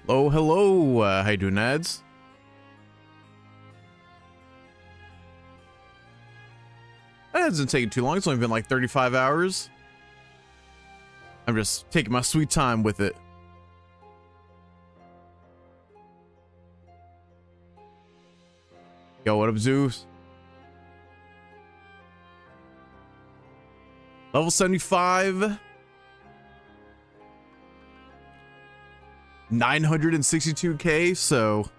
Oh, hello. How you doing, Nads? That hasn't taken too long. It's only been like 35 hours. I'm just taking my sweet time with it. Yo, what up, Zeus? Level 75. 962k, so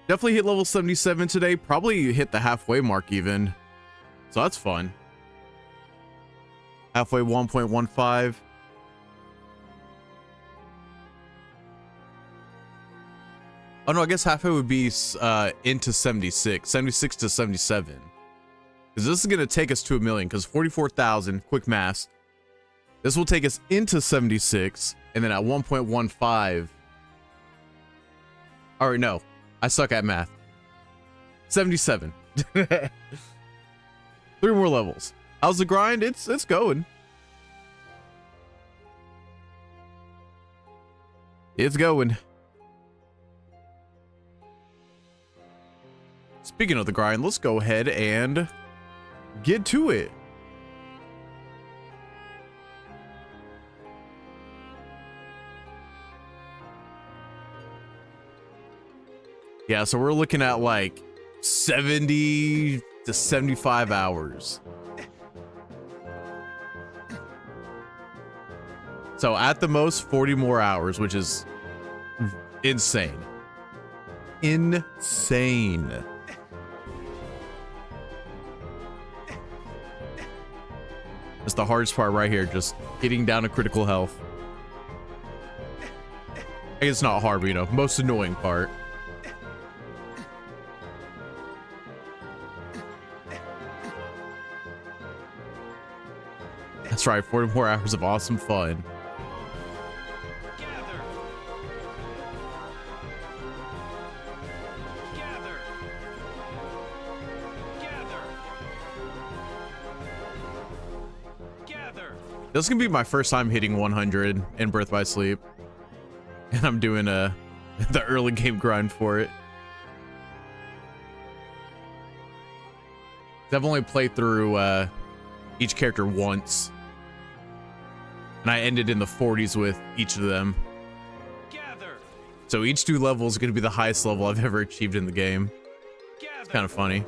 definitely hit level 77 today. Probably hit the halfway mark even. So that's fun. Halfway 1.15. Oh no, I guess halfway would be into 76 to 77. Because this is going to take us to 1 million, because 44,000, quick math. This will take us into 76, and then at 1.15. All right, no, I suck at math. 77. 3 more levels. How's the grind? It's going. It's going. Speaking of the grind, let's go ahead and get to it. Yeah, so we're looking at like 70 to 75 hours. So at the most 40 more hours, which is insane. Insane. That's the hardest part right here, just getting down to critical health. I guess it's not hard, but you know, most annoying part. That's right, 40 more hours of awesome fun. This is gonna be my first time hitting 100 in Birth by Sleep, and I'm doing the early game grind for it. I've only played through each character once, and I ended in the 40s with each of them. So each new level is gonna be the highest level I've ever achieved in the game. It's kind of funny.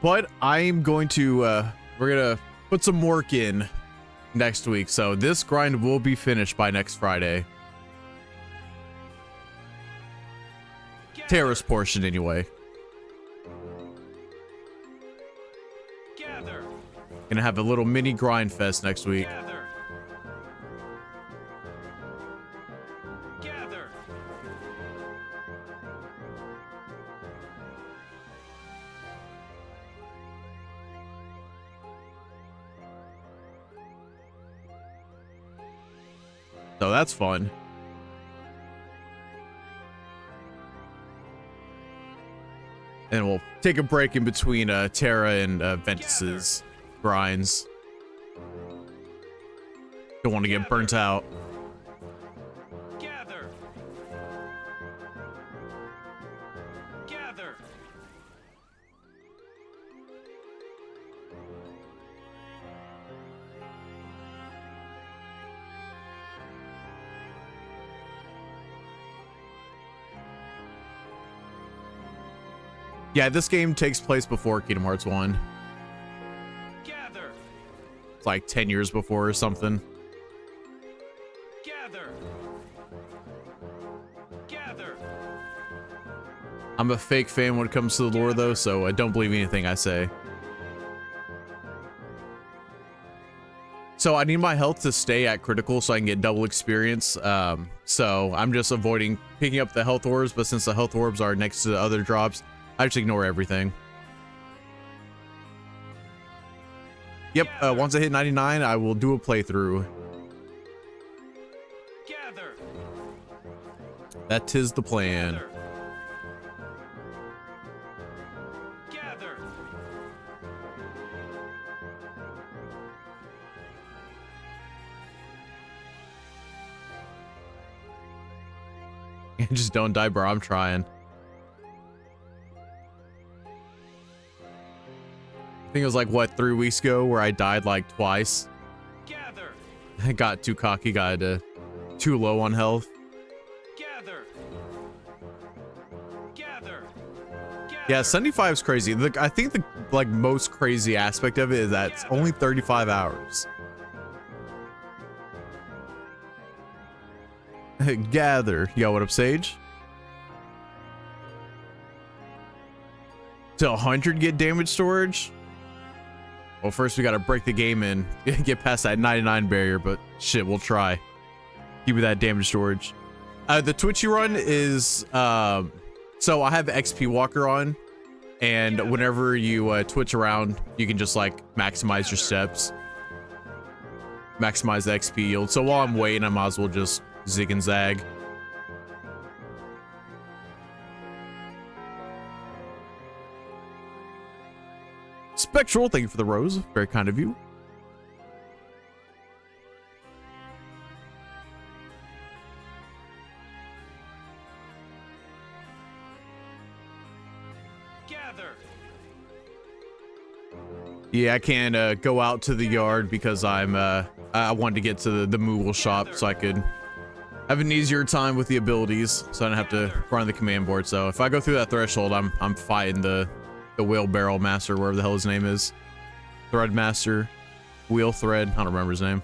But I'm going to, we're gonna put some work in next week. So this grind will be finished by next Friday. Terra's portion anyway. Gonna have a little mini grind fest next week. So that's fun. And we'll take a break in between Terra and Ventus's grinds. Don't want to get burnt out. Yeah, this game takes place before Kingdom Hearts 1. It's like 10 years before or something. I'm a fake fan when it comes to the lore though, so I don't believe anything I say. So I need my health to stay at critical so I can get double experience. So I'm just avoiding picking up the health orbs, but since the health orbs are next to the other drops, I just ignore everything. Yep, once I hit 99, I will do a playthrough. That 'tis the plan. Gather. Just don't die, bro. I'm trying. I think it was like, what, 3 weeks ago where I died like twice. Gather. I got too cocky, got too low on health. Gather. Gather. Yeah, 75 is crazy. I think the like most crazy aspect of it is that it's only 35 hours. Gather. Yo, what up, Sage? To 100 get damage storage? Well, first we gotta break the game and get past that 99 barrier, but shit, we'll try. Give me that damage storage. The Twitch you run is, so I have XP Walker on, and whenever you twitch around, you can just like maximize your steps. Maximize the XP yield. So while I'm waiting, I might as well just zig and zag. Spectral, thank you for the rose. Very kind of you. Gather. Yeah, I can't go out to the yard because I wanted to get to the Moogle shop so I could have an easier time with the abilities, so I don't have to grind the command board. So if I go through that threshold, I'm fighting the wheelbarrow master, wherever the hell his name is. Thread master, wheel thread, I don't remember his name.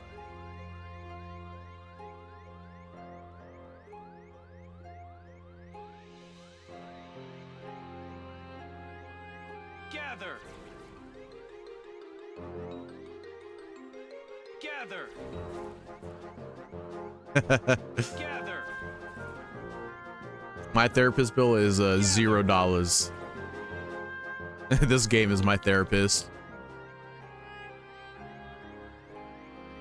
Gather. Gather. Gather. My therapist bill is $0. This game is my therapist.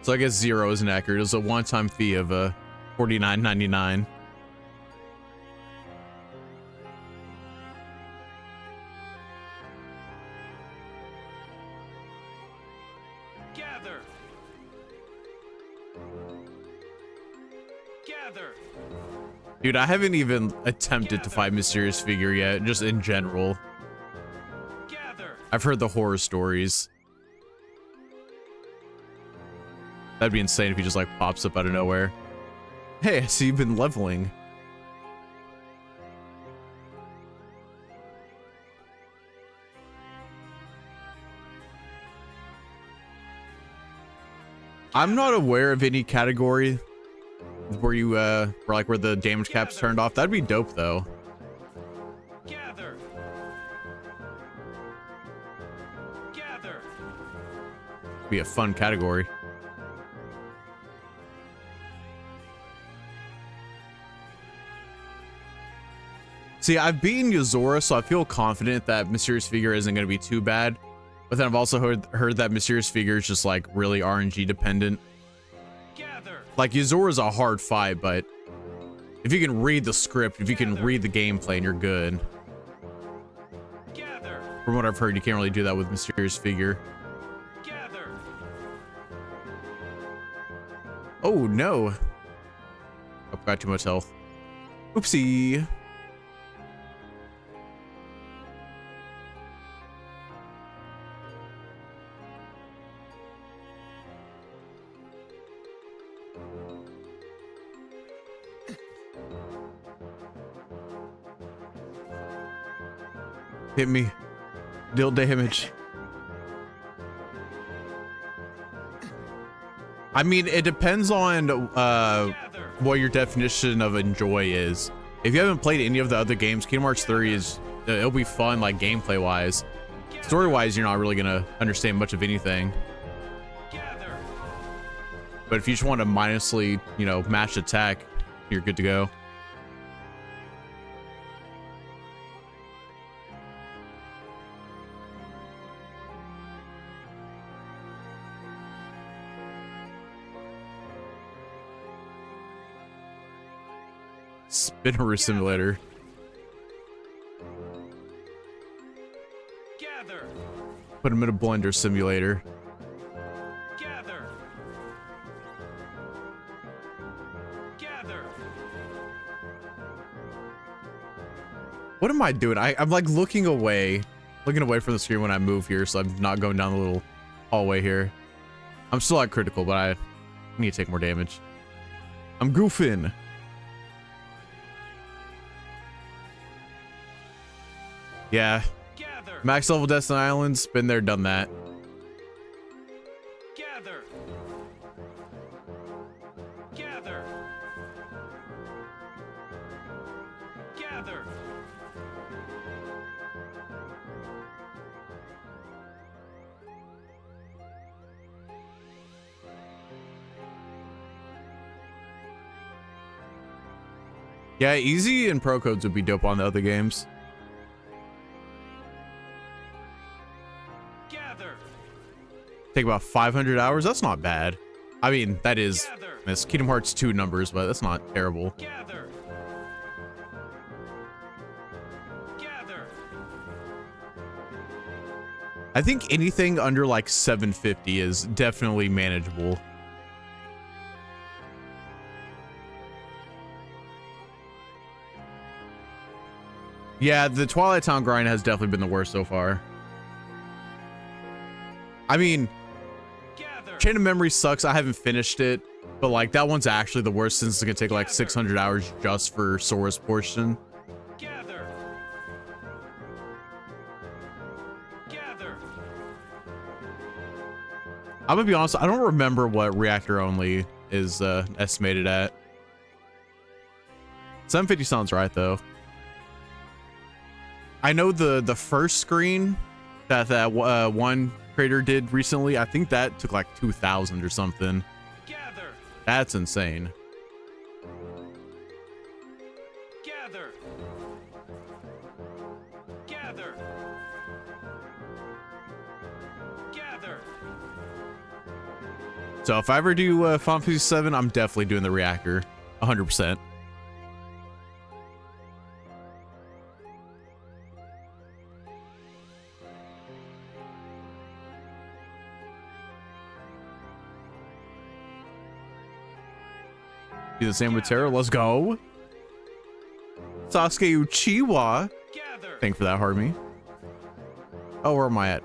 So I guess 0 isn't accurate. It's a one-time fee of $49.99. Gather. Gather. Dude, I haven't even attempted to fight Mysterious Figure yet, just in general. Gather. I've heard the horror stories. That'd be insane if he just like pops up out of nowhere. Hey, I see you've been leveling. I'm not aware of any category where you where the damage cap's turned off. That'd be dope though. Gather. Gather. Be a fun category. See, I've beaten Yozora, so I feel confident that Mysterious Figure isn't going to be too bad. But then I've also heard that Mysterious Figure is just like really RNG dependent. Gather. Like Yozora is a hard fight, but if you can read the script, if you can read the gameplay, and you're good. Gather. From what I've heard, you can't really do that with Mysterious Figure. Gather. Oh no! I've got too much health. Oopsie. Hit me. Deal damage. I mean, it depends on what your definition of enjoy is. If you haven't played any of the other games, Kingdom Hearts 3 is it'll be fun, like gameplay wise. Story wise, you're not really gonna understand much of anything. But if you just want to mindlessly, you know, mash attack, you're good to go. Spinner simulator. Gather. Put him in a blender simulator. Gather. Gather. What am I doing? I'm like looking away from the screen when I move here, so I'm not going down the little hallway here. I'm still at critical, but I need to take more damage. I'm goofing. Yeah. Gather. Max level Destiny Islands, been there, done that. Gather. Gather. Gather. Yeah, easy and pro codes would be dope on the other games. Gather. Take about 500 hours. That's not bad. I mean, that is Gather. Miss Kingdom Hearts 2 numbers, but that's not terrible. Gather. Gather. I think anything under like 750 is definitely manageable. Yeah, the Twilight Town grind has definitely been the worst so far. I mean, Gather. Chain of Memory sucks. I haven't finished it, but like that one's actually the worst since it's gonna take like 600 hours just for Sora's portion. Gather. Gather. I'm gonna be honest, I don't remember what reactor only is estimated at. 750 sounds right though. I know the first screen that one creator did recently, I think that took like 2,000 or something. Gather. That's insane. Gather. Gather. Gather. So if I ever do Final Fantasy 7, I'm definitely doing the reactor, 100%. Do the same with Terra. Let's go. Sasuke Uchiwa. Gather. Thank you for that, Harmy. Oh, where am I at?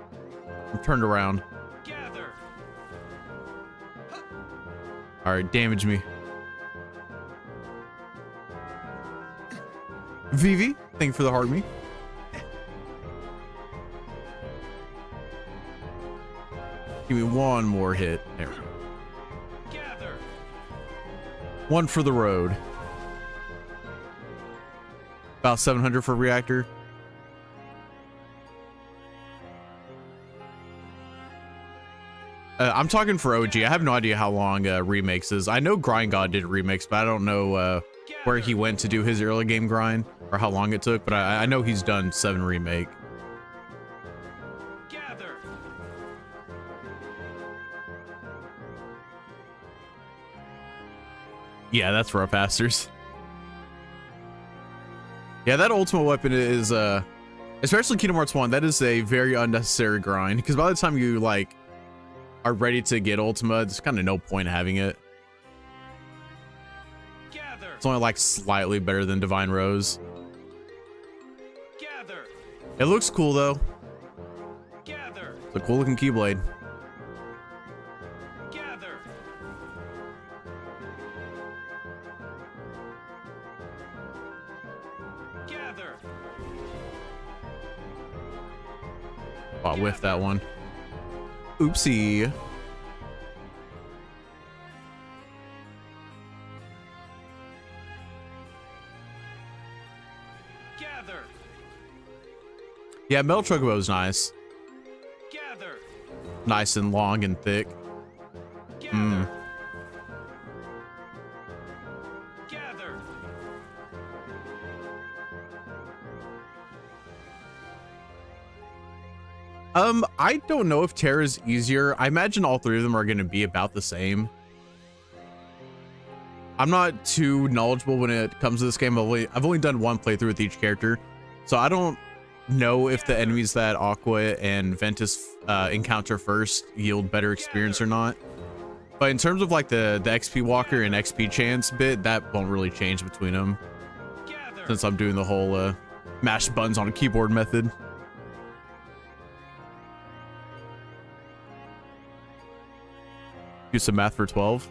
I'm turned around. Gather. All right, damage me. Vivi, thank you for the Harmy. Give me one more hit. There we go. Gather. One for the road. About 700 for reactor. I'm talking for OG. I have no idea how long remakes is. I know Grind God did remakes, but I don't know where he went to do his early game grind or how long it took. But I know he's done 7 remake. Gather. Yeah, that's rough asters. Yeah, that ultimate weapon is especially Kingdom Hearts 1, that is a very unnecessary grind because by the time you like are ready to get ultima, there's kind of no point having it. Gather. It's only like slightly better than Divine Rose. Gather. It looks cool though. Gather. It's a cool looking Keyblade. Gather. Gather. Oh, I whiffed that one. Oopsie. Gather. Yeah, Metal Chocobo is nice. Gather. Nice and long and thick. Gather. Gather. I don't know if Terra's easier. I imagine all 3 of them are going to be about the same. I'm not too knowledgeable when it comes to this game. I've only done one playthrough with each character, so I don't know if the enemies that Aqua and Ventus encounter first yield better experience or not. But in terms of like the XP walker and XP chance bit, that won't really change between them, since I'm doing the whole mash buttons on a keyboard method. Do some math for 12.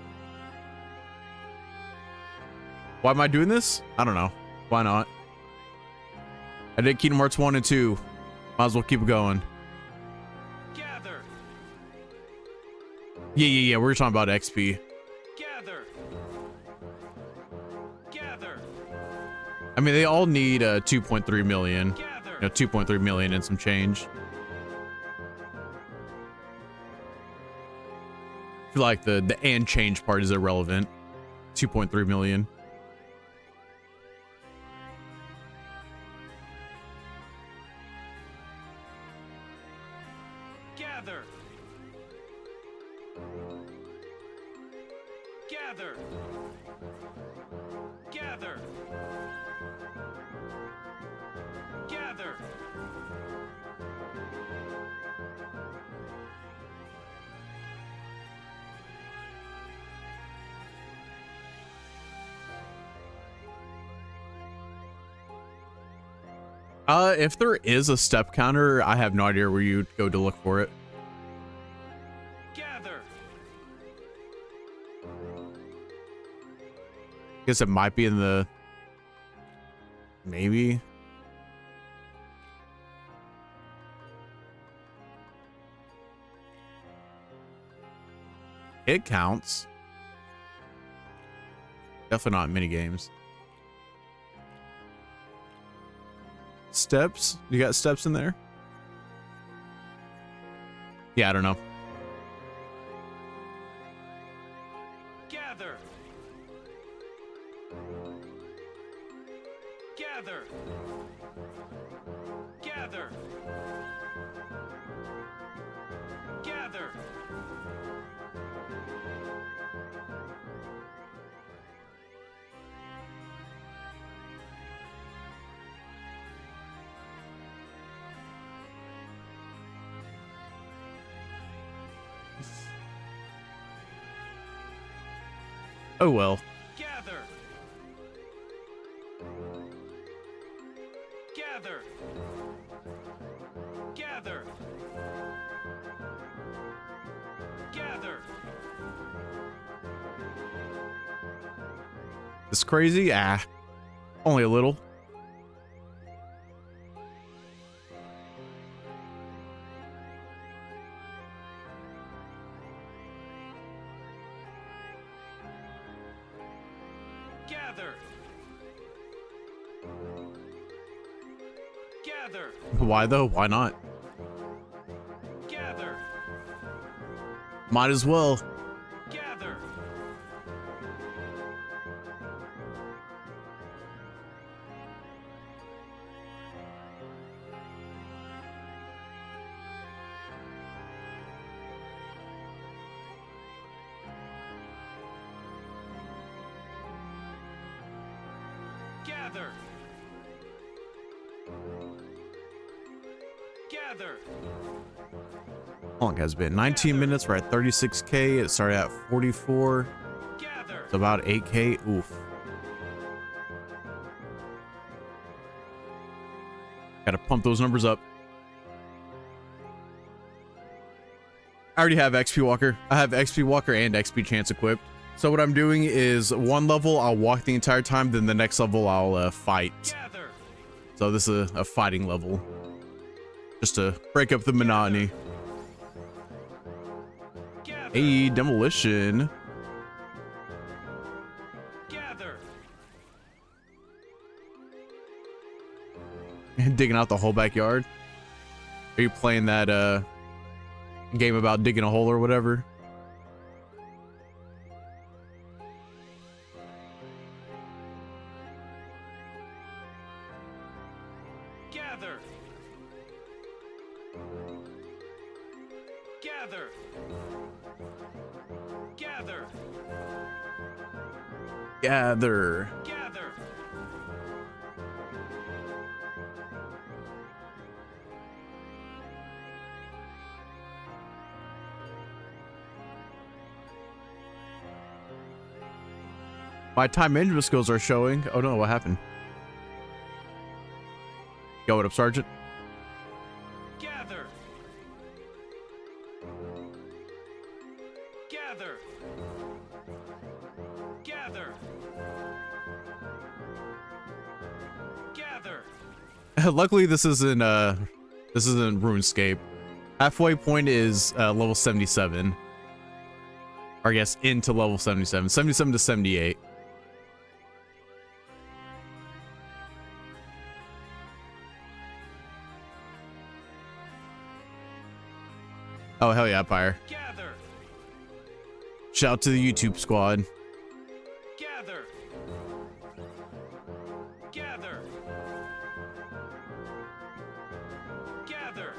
Why am I doing this? I don't know. Why not? I did Kingdom Hearts 1 and 2. Might as well keep it going. Gather. Yeah. We're talking about XP. Gather. Gather. I mean, they all need 2.3 million. Gather. You know, 2.3 million and some change. I feel like the and change part is irrelevant. 2.3 million. Gather. Gather. Gather. Gather. If there is a step counter, I have no idea where you'd go to look for it. Gather. Guess it might be in the... Maybe? It counts. Definitely not mini games. Steps? You got steps in there? Yeah, I don't know. Gather. Gather. Gather. Gather. Oh well. Gather. Gather. Gather. Gather. It's crazy? Ah. Only a little. Gather. Gather. Why though? Why not? Gather. Might as well. Gather. Gather. Gather. How long has it been? 19 minutes. We're at 36K. It started at 44. Gather. It's about 8K. Oof. Gotta pump those numbers up. I already have XP Walker. I have XP Walker and XP Chance equipped. So what I'm doing is one level I'll walk the entire time, then the next level I'll fight. Gather. So this is a fighting level. Just to break up the monotony. Gather. Hey, demolition. Gather. Digging out the whole backyard. Are you playing that game about digging a hole or whatever? Gather. Gather. Gather. Gather. Gather. My time management skills are showing. Oh no, what happened? Yo, what up, Sergeant? Gather. Gather. Gather. Gather. Luckily, this isn't RuneScape. Halfway point is level 77. Or I guess into level 77. 77 to 78. Oh, hell yeah, Pyre. Gather. Shout out to the YouTube squad. Gather. Gather. Gather.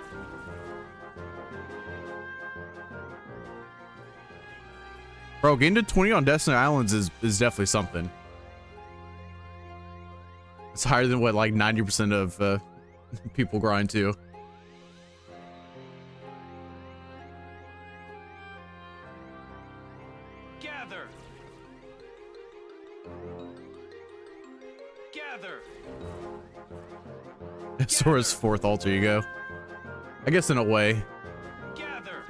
Bro, getting to 20 on Destiny Islands is definitely something. It's higher than what, like 90% of people grind to. Gather. Gather. Sora's fourth alter ego. I guess in a way. Gather.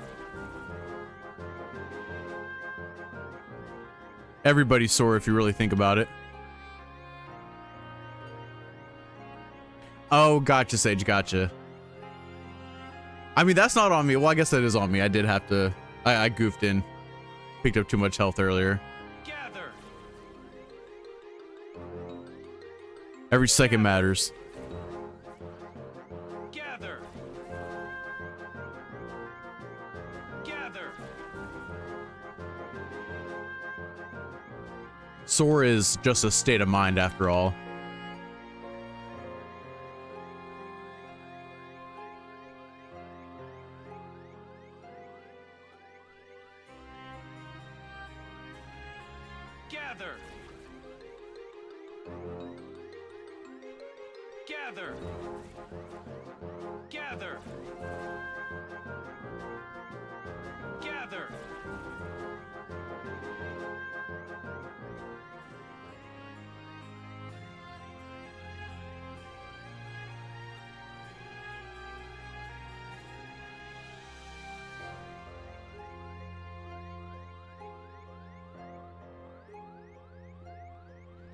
Everybody's Sora if you really think about it. Oh, gotcha, Sage, gotcha. I mean, that's not on me. Well, I guess that is on me. I did have to... I goofed in. Picked up too much health earlier. Gather. Every second matters. Gather. Gather. Sora is just a state of mind after all. Gather. Gather. Gather. Gather.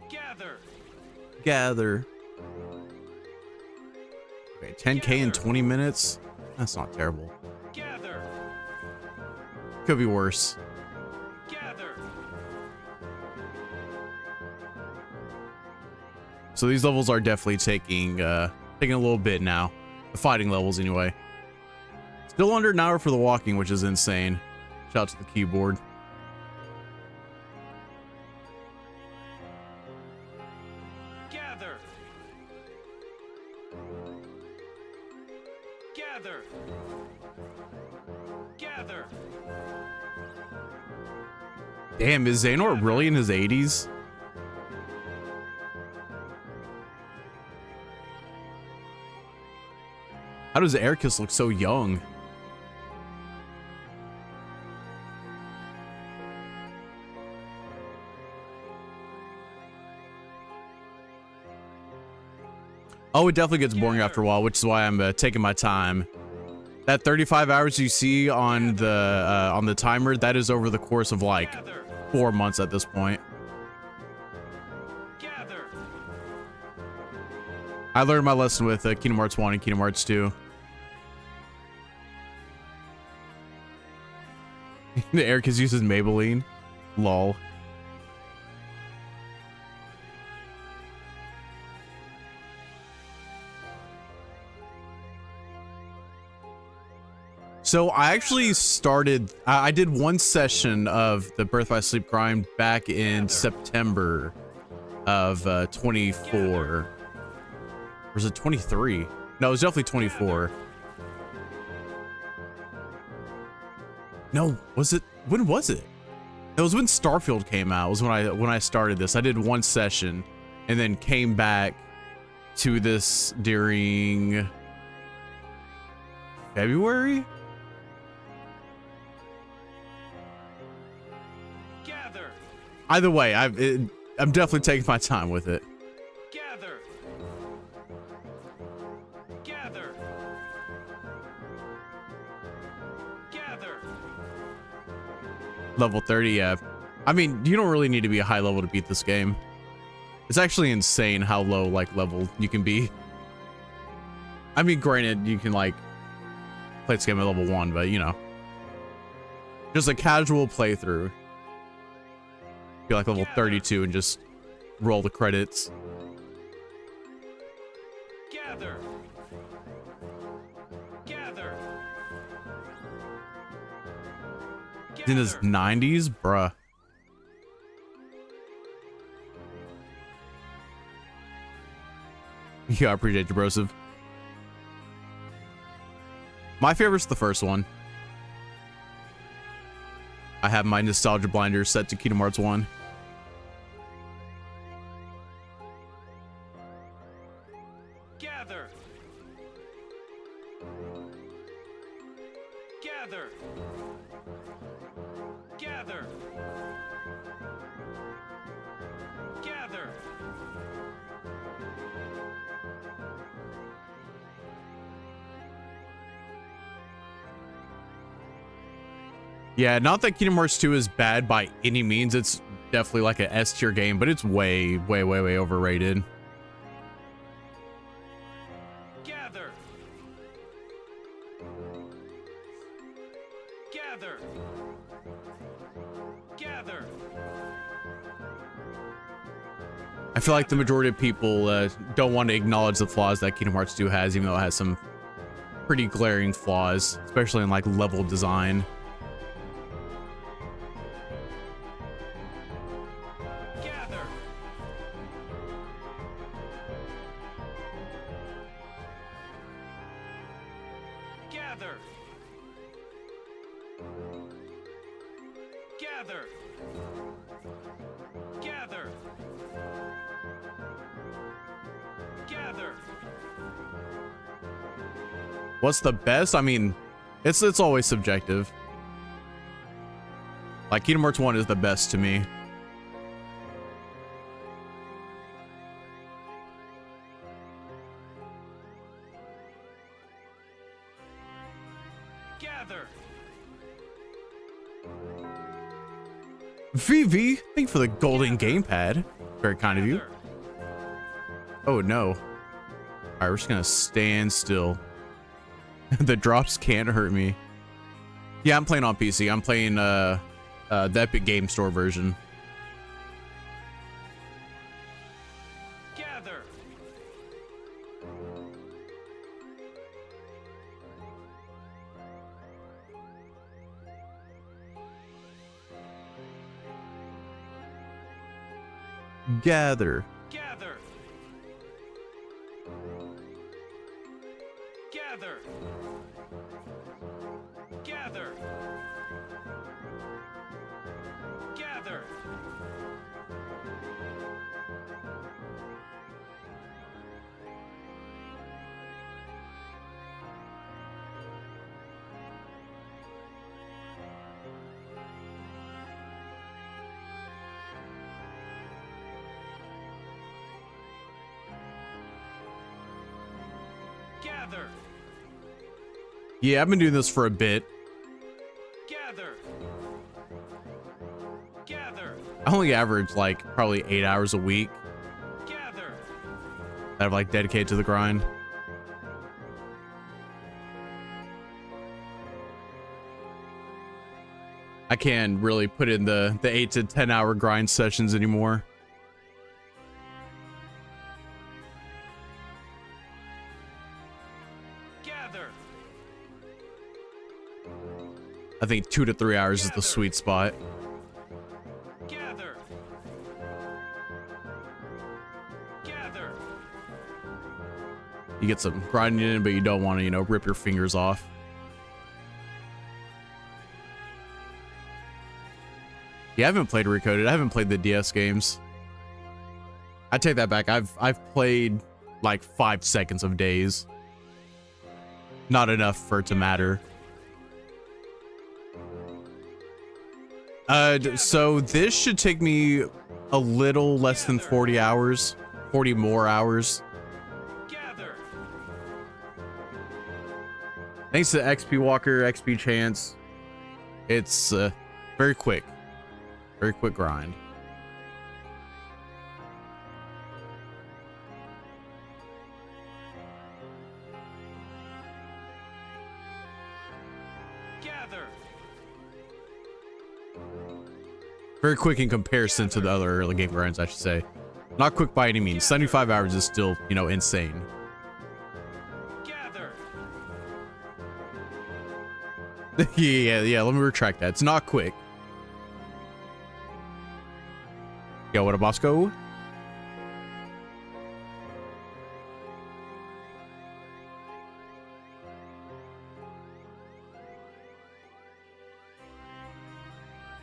Gather. Gather. Okay, 10k in 20 minutes? That's not terrible. Gather. Could be worse. Gather. So these levels are definitely taking a little bit now. The fighting levels anyway. Still under an hour for the walking, which is insane. Shout out to the keyboard. Gather. Gather. Gather. Damn, is Xehanort really in his 80s? How does Ericus look so young? Oh, it definitely gets boring after a while, which is why I'm taking my time. That 35 hours you see on the timer, that is over the course of like Gather. 4 months at this point. Gather. I learned my lesson with Kingdom Hearts 1 and Kingdom Hearts 2. The Ericus uses Maybelline. Lol. So I actually started, I did one session of the Birth by Sleep grind back in September of 24. Or was it 23? No, it was definitely 24. No, was it? When was it? It was when Starfield came out. It was when I started this. I did one session and then came back to this during February. Gather. Either way, I'm definitely taking my time with it. Gather. Gather. Gather. Level 30, yeah. I mean, you don't really need to be a high level to beat this game. It's actually insane how low, like, level you can be. I mean, granted, you can, like, play this game at level 1, but, you know. Just a casual playthrough. Be like level 32 and just roll the credits. Gather. Gather. In his 90s, bruh. Yeah, I appreciate you, brosive. My favorite's the first one. I have my nostalgia blinder set to Kingdom Hearts 1. Gather. Gather. Gather. Gather. Yeah, not that Kingdom Hearts 2 is bad by any means. It's definitely like a S tier game, but it's way, way, way, way overrated. Gather. Gather. Gather. I feel like the majority of people don't want to acknowledge the flaws that Kingdom Hearts 2 has, even though it has some pretty glaring flaws, especially in like level design. Gather. Gather. Gather. Gather. Gather. What's the best? I mean, it's always subjective. Like Kingdom Hearts 1 is the best to me. Gather. VV, thank you for the golden gamepad. Very kind of you. Gather. Oh no. Alright, we're just gonna stand still. The drops can't hurt me. Yeah, I'm playing on PC. I'm playing the Epic Game Store version. Gather. Gather. Gather. Gather. Gather. Gather. Gather. Yeah, I've been doing this for a bit. Gather. Gather. I only average like probably 8 hours a week Gather. that I've like dedicated to the grind. I can't really put in the 8 to 10 hour grind sessions anymore. Gather. I think 2 to 3 hours is the sweet spot. Gather. Gather. You get some grinding in, but you don't want to, you know, rip your fingers off. Yeah, I haven't played Recoded. I haven't played the DS games. I take that back. I've played like 5 seconds of Days. Not enough for it to matter. So this should take me a little less than 40 hours, 40 more hours. Gather. Thanks to XP Walker, XP Chance. It's very quick grind. Gather. Very quick in comparison to the other early game grinds, I should say. Not quick by any means. 75 hours is still, you know, insane. Gather. yeah, let me retract that. It's not quick. Yo, what a Bosco?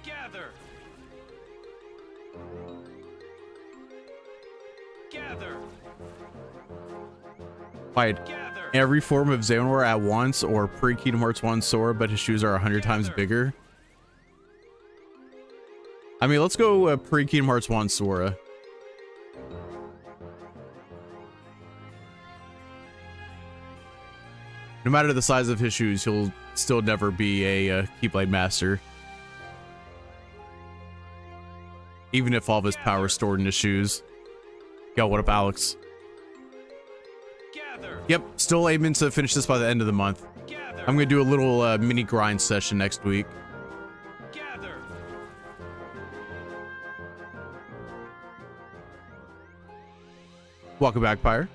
Gather. Gather. Fight Gather. every form of Xehanort at once or pre-Kingdom Hearts 1 Sora, but his shoes are 100 times bigger. I mean, let's go pre-Kingdom Hearts 1 Sora. No matter the size of his shoes, he'll still never be a Keyblade Master. Even if all of his power is stored in his shoes. Yo, what up, Alex? Gather. Yep, still aiming to finish this by the end of the month. Gather. I'm gonna do a little mini grind session next week. Gather. Welcome back, Pyre.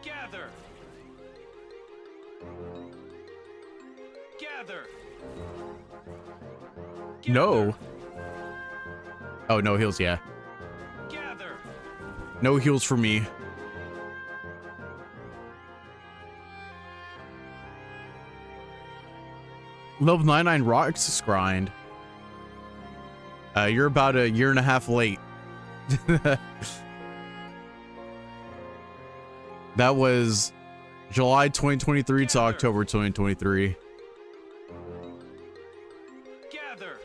Gather. Gather. No. Oh, no heals, yeah. Gather. No heals for me. Level 99 Roxas grind. You're about a year and a half late. That was July 2023 to October 2023. Gather.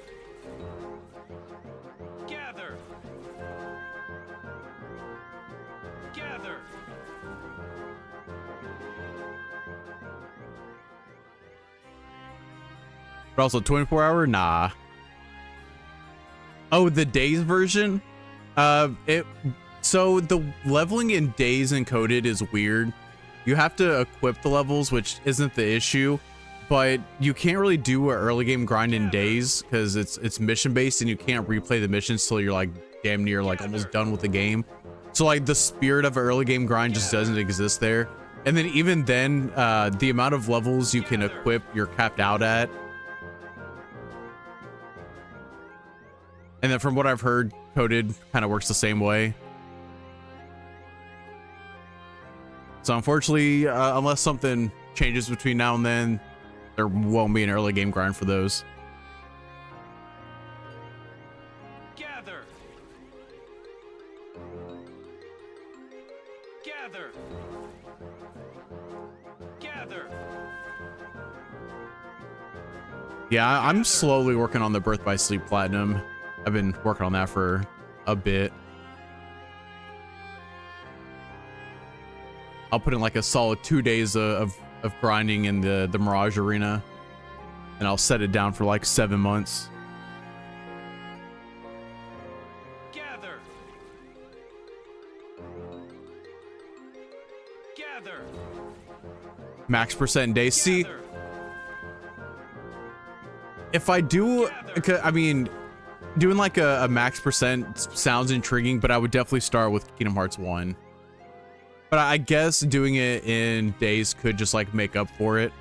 Gather. Gather. But also 24-hour? Nah. Oh, the Days version? So the leveling in Days encoded is weird. You have to equip the levels, which isn't the issue, but you can't really do an early game grind in Days because it's mission based and you can't replay the missions till you're like damn near like almost done with the game. So like the spirit of an early game grind just doesn't exist there. And then even then, the amount of levels you can equip, you're capped out at. And then from what I've heard, Coded kind of works the same way. So unfortunately, unless something changes between now and then, there won't be an early game grind for those. Gather. Gather. Gather. Yeah, I'm slowly working on the Birth by Sleep Platinum. I've been working on that for a bit. I'll put in like a solid 2 days of grinding in the Mirage Arena, and I'll set it down for like 7 months. Gather. Gather. Max percent days. See, Gather. if I do, I mean, doing like a max percent sounds intriguing, but I would definitely start with Kingdom Hearts 1. But I guess doing it in Days could just like make up for it.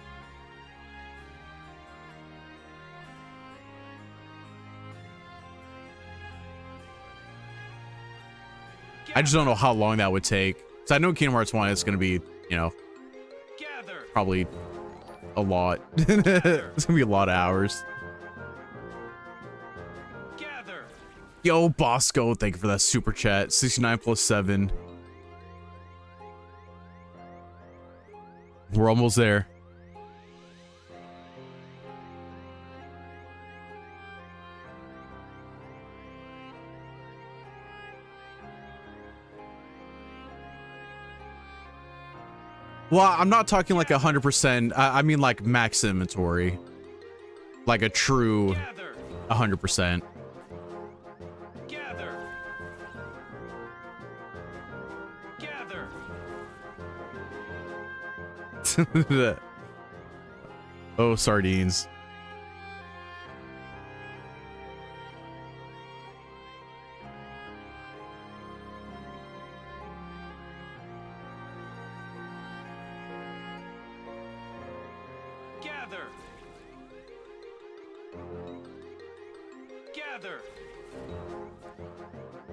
I just don't know how long that would take. So I know Kingdom Hearts 1 is going to be, you know, Gather. probably a lot. It's gonna be a lot of hours. Gather. Yo, Bosco, thank you for that super chat. 69 plus 7. We're almost there. Well, I'm not talking like 100%. I mean like max inventory. Like a true Gather. 100%. Gather. Gather. Oh, sardines. Gather. Gather.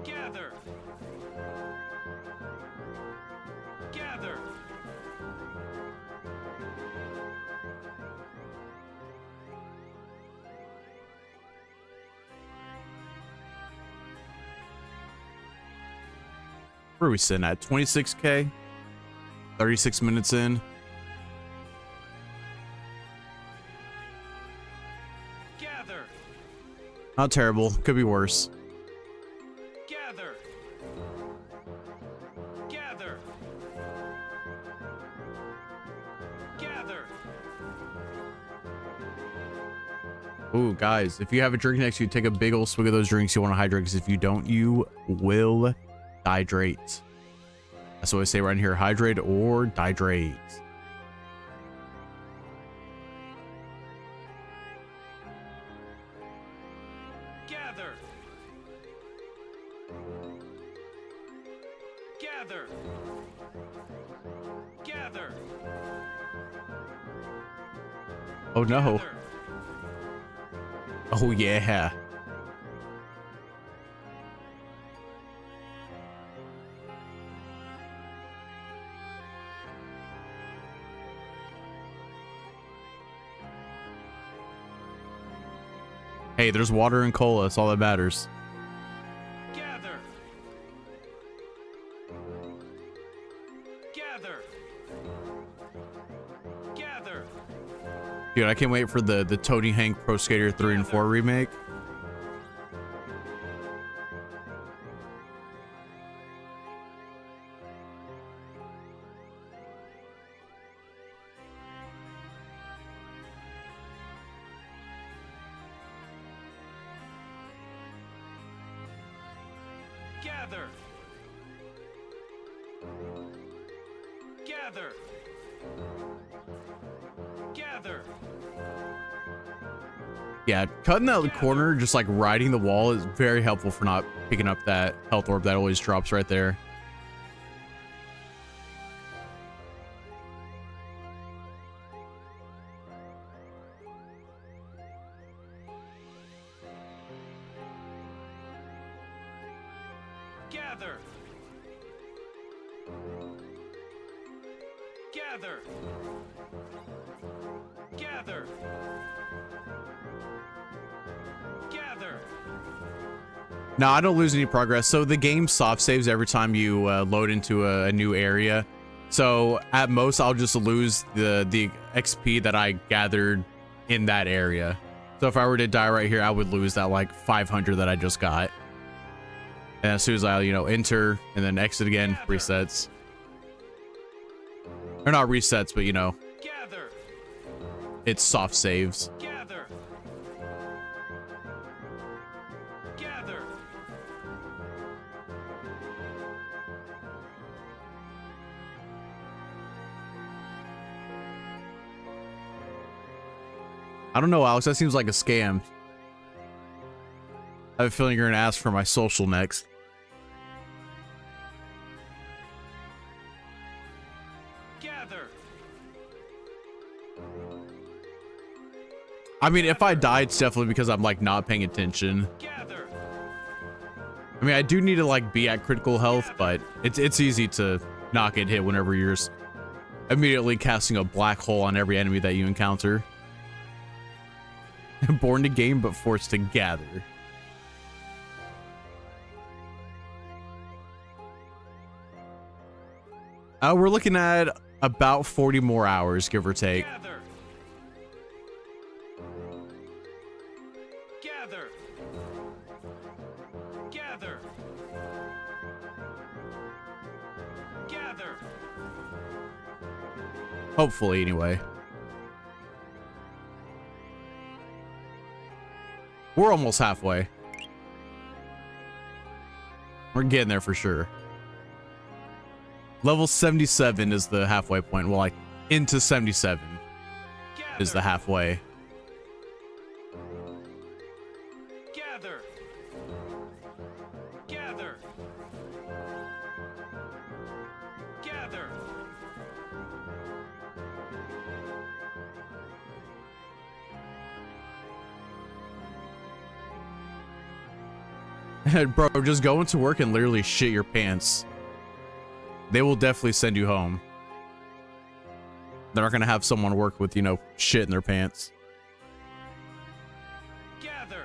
Gather. Gather. Where are we sitting at? 26K? 36 minutes in. Gather. Not terrible. Could be worse. Gather. Gather. Gather. Ooh, guys, if you have a drink next to you, take a big old swig of those drinks. You want to hydrate, because if you don't, you will hydrate. That's what I say right here. Hydrate or dihydrate. Gather. Gather. Gather. Oh no. Gather. Oh yeah. Hey, there's water and cola. That's all that matters. Gather. Gather. Gather. Dude, I can't wait for the Tony Hawk Pro Skater 3 and 4 remake. Gather. Gather. Gather. Yeah, cutting that corner, just like riding the wall, is very helpful for not picking up that health orb that always drops right there. Gather. Gather. Gather. Gather. No, I don't lose any progress. So the game soft saves every time you load into a new area. So at most, I'll just lose the XP that I gathered in that area. So if I were to die right here, I would lose that like 500 that I just got. And as soon as I, you know, enter and then exit again, resets. Or not resets, but you know, Gather. it's soft saves. Gather. Gather. I don't know, Alex. That seems like a scam. I have a feeling you're gonna ask for my social next. Gather. I mean, if I die, it's definitely because I'm like not paying attention. Gather. I mean, I do need to like be at critical health, but it's easy to not get hit whenever you're immediately casting a black hole on every enemy that you encounter. Born to game, but forced to gather. We're looking at about 40 more hours, give or take. Gather. Gather. Gather. Gather. Hopefully, anyway. We're almost halfway. We're getting there for sure. Level 77 is the halfway point. Well, like, into 77 is the halfway. Gather. Gather. Gather. Bro, just go into work and literally shit your pants. They will definitely send you home. They're not gonna have someone work with, you know, shit in their pants. Gather.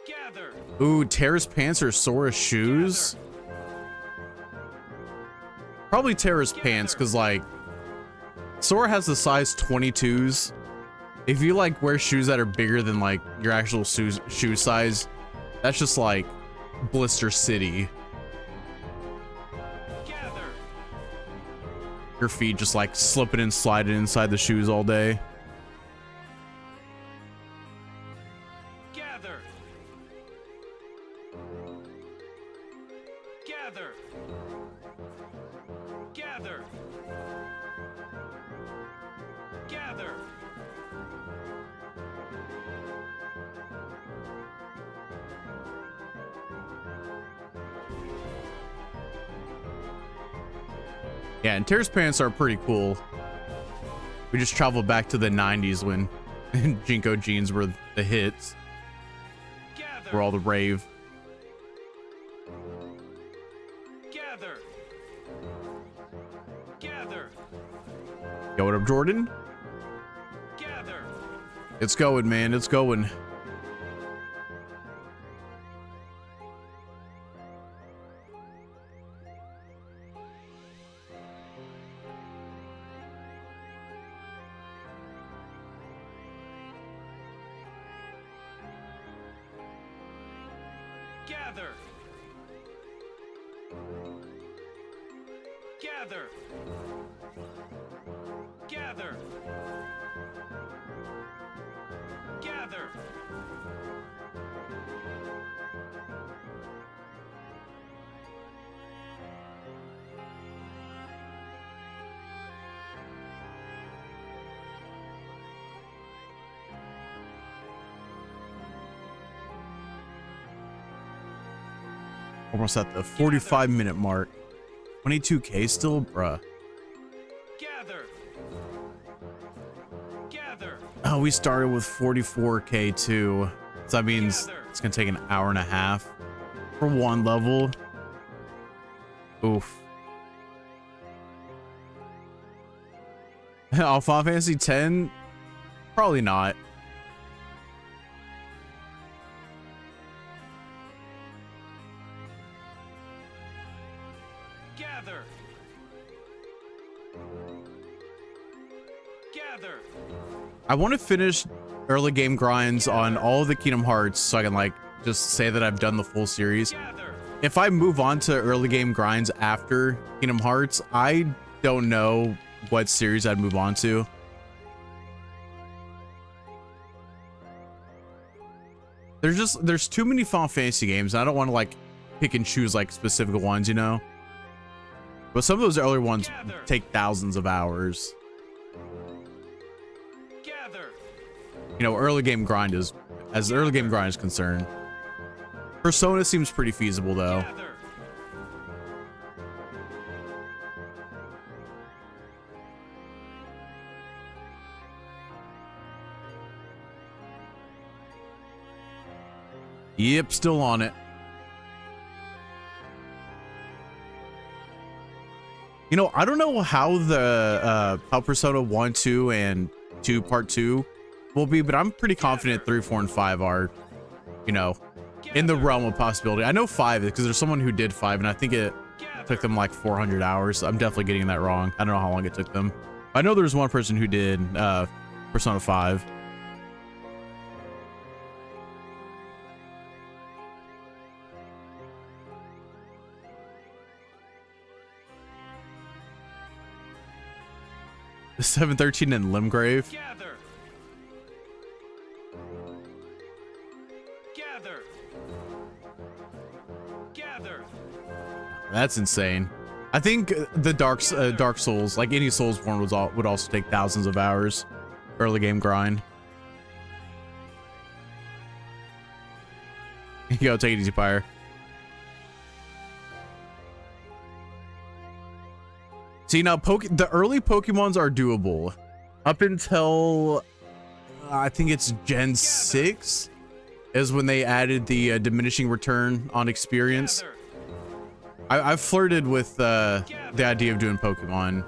Gather. Ooh, Terra's pants or Sora's shoes? Probably Terra's pants, because, like, Sora has the size 22s. If you, like, wear shoes that are bigger than, like, your actual shoe size, that's just, like, Blister City. Gather. Your feet just, like, slipping and sliding inside the shoes all day. Gather. Gather. Gather. Gather. Yeah, and Terra's pants are pretty cool. We just traveled back to the 90s when Jinko jeans were the hits. Gather. Were all the rave. Gather. Gather. Yo, what up, Jordan? Gather. It's going, man. It's going. Gather. Gather. Gather. Gather. Almost at the 45-minute mark. 22K still, bruh. Gather. Gather. Oh, we started with 44K too. So that means it's gonna take an hour and a half for one level. Oof. Final Fantasy X? Probably not. Gather. Gather. I want to finish early game grinds on all of the Kingdom Hearts so I can like just say that I've done the full series. Gather. If I move on to early game grinds after Kingdom Hearts, I don't know what series I'd move on to. There's too many Final Fantasy games, and I don't want to like pick and choose like specific ones, you know? But some of those earlier ones take thousands of hours. Gather. You know, early game grind is, as the early game grind is concerned. Persona seems pretty feasible though. Gather. Yep, still on it. You know, I don't know how the how Persona 1, 2, and 2 Part 2 will be, but I'm pretty confident 3, 4, and 5 are, you know, in the realm of possibility. I know 5 is because there's someone who did 5, and I think it took them like 400 hours. I'm definitely getting that wrong. I don't know how long it took them. I know there's one person who did Persona 5. The 713 in Limgrave. Gather. Gather. Gather. That's insane. I think the Dark Souls, like any Soulsborne, would also take thousands of hours. Early game grind. Yo, take it easy, Pyre. See, now the early Pokemons are doable. Up until I think it's Gen 6 is when they added the diminishing return on experience. Gather. I've flirted with the idea of doing Pokemon.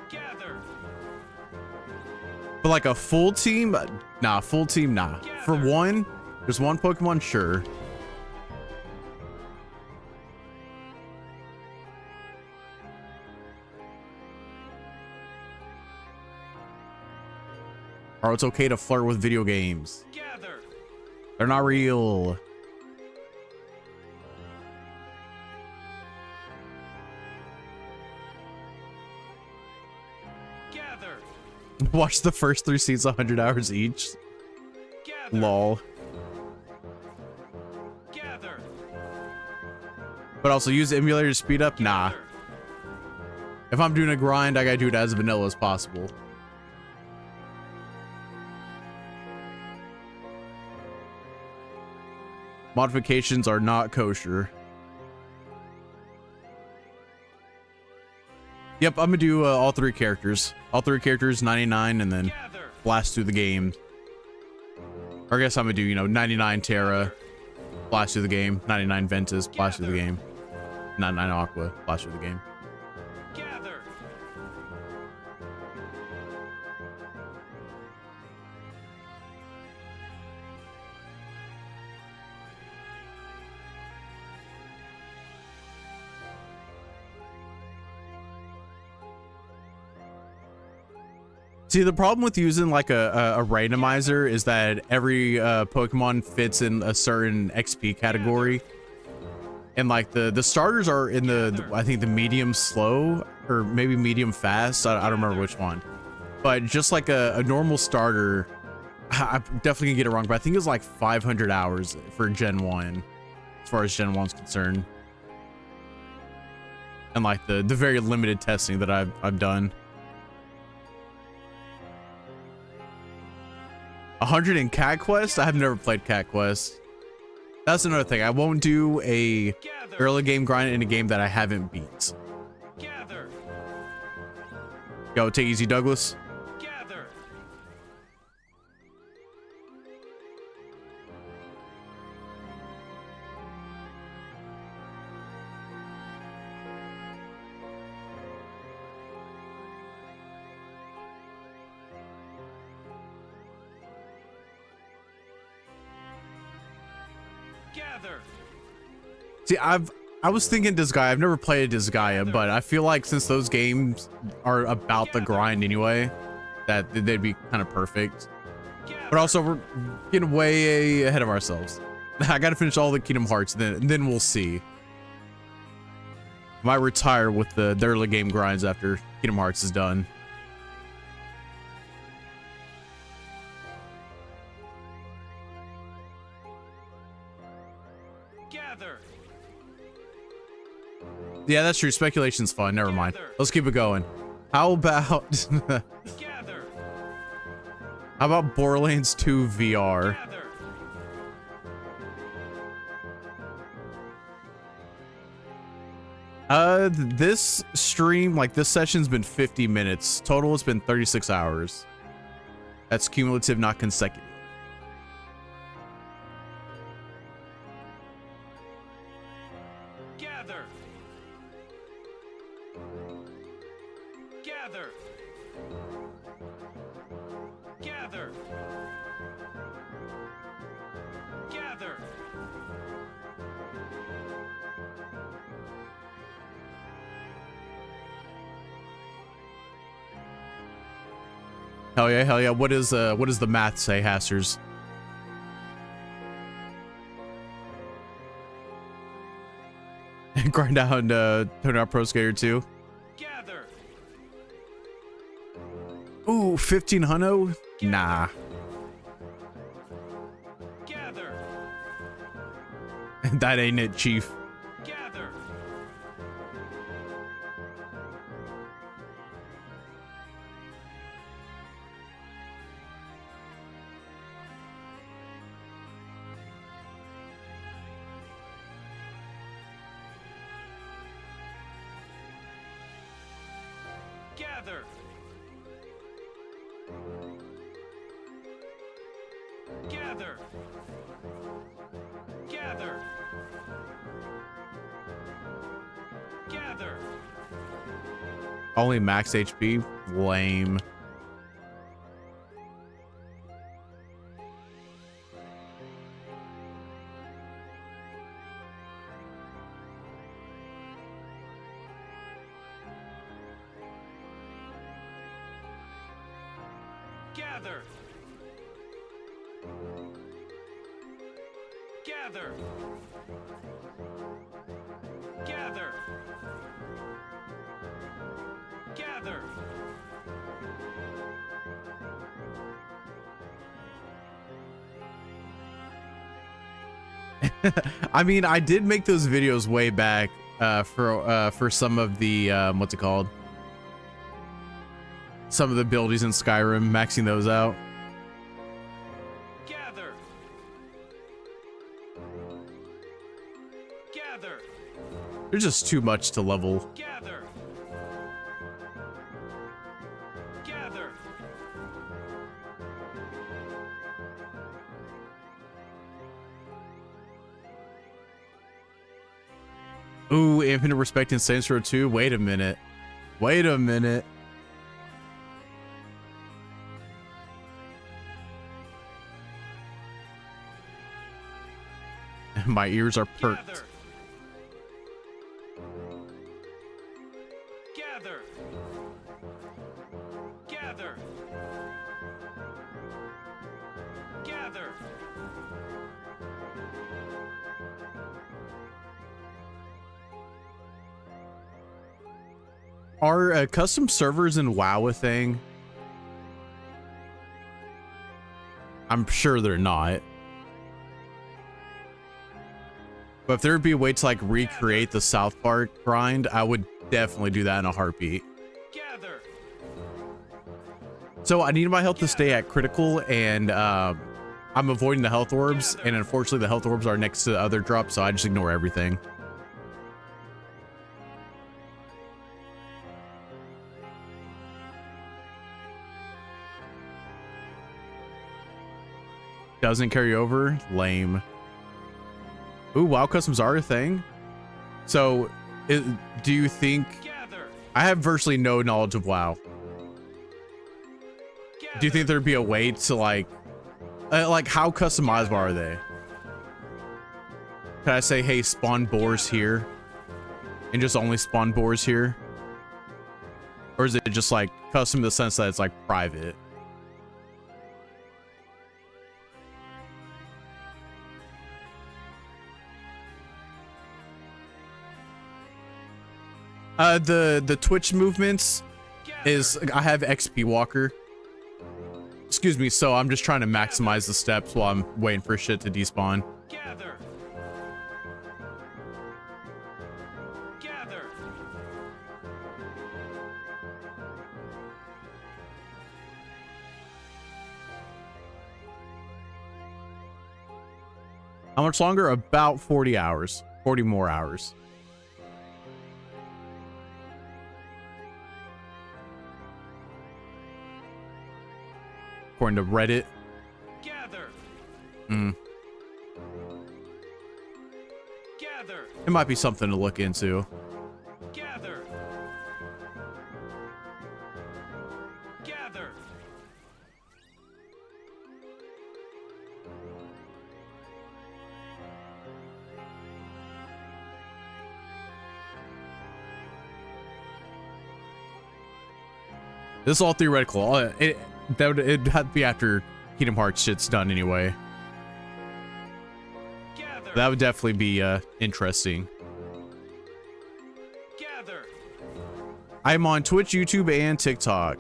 Gather. But like a full team? Nah, full team, nah. For one, there's one Pokemon, sure. Or it's okay to flirt with video games. Gather. They're not real. Gather. Watch the first 3 seasons 100 hours each. Gather. Lol. Gather. But also use the emulator to speed up? Nah. Gather. If I'm doing a grind, I gotta do it as vanilla as possible. Modifications are not kosher. Yep, I'm gonna do all 3 characters. All 3 characters, 99, and then Gather. blast through the game. Or I guess I'm gonna do, you know, 99 Terra, blast through the game. 99 Ventus, blast through the game. 99 Aqua, blast through the game. Gather. See, the problem with using like a randomizer is that every Pokemon fits in a certain XP category. And like the starters are in I think the medium slow or maybe medium fast. I don't remember which one. But just like a normal starter, I definitely can get it wrong, but I think it's like 500 hours for Gen 1 as far as Gen 1's concerned. And like the very limited testing that I've done. 100 in Cat Quest? I have never played Cat Quest. That's another thing. I won't do a Gather. early game grind in a game that I haven't beat. Gather. Yo, take it easy, Douglas. Gather. Gather. See, I was thinking Disgaea. I've never played Disgaea, but I feel like since those games are about the grind anyway, that they'd be kind of perfect. But also, we're getting way ahead of ourselves. I gotta finish all the Kingdom Hearts, then we'll see. I might retire with the early game grinds after Kingdom Hearts is done. Gather. Yeah, that's true. Speculation's fun. Never mind. Let's keep it going. How about Gather. how about Borderlands 2 VR? Gather. This stream, like this session's been 50 minutes. Total it's been 36 hours. That's cumulative, not consecutive. Gather. Gather. Gather. Hell yeah, hell yeah. What does the math say, Hasters? Grind down turn out Pro Skater 2. Gather. Ooh, 1500? Nah. Gather. That ain't it, Chief. Gather. Gather. Gather. Gather. Gather. Only max HP? Lame. Gather. Gather. Gather. Gather. I mean, I did make those videos way back for some of the what's it called? Some of the abilities in Skyrim, maxing those out. Gather. Gather. There's just too much to level. Gather. Gather. Ooh, Infinite Respect in Saints Row 2. Wait a minute. Wait a minute. My ears are perked. Gather. Gather. Gather. Gather. Are custom servers in WoW a thing? I'm sure they're not. But if there'd be a way to like recreate the South Park grind, I would definitely do that in a heartbeat. Gather. So I need my health to stay at critical, and I'm avoiding the health orbs, and unfortunately the health orbs are next to the other drops, so I just ignore everything. Doesn't carry over? Lame. Ooh, WoW customs are a thing? So, do you think... Gather. I have virtually no knowledge of WoW. Do you think there'd be a way to, like how customizable are they? Can I say, hey, spawn boars here? And just only spawn boars here? Or is it just, like, custom in the sense that it's, like, private? The Twitch movements is I have XP Walker. Excuse me, so I'm just trying to maximize the steps while I'm waiting for shit to despawn. Gather. Gather. How much longer? About 40 hours. 40 more hours. According to Reddit. Gather. Gather. It might be something to look into. Gather. This is all theoretical. It'd have to be after Kingdom Hearts shit's done anyway. Gather. That would definitely be interesting. Gather. I'm on Twitch, YouTube, and TikTok.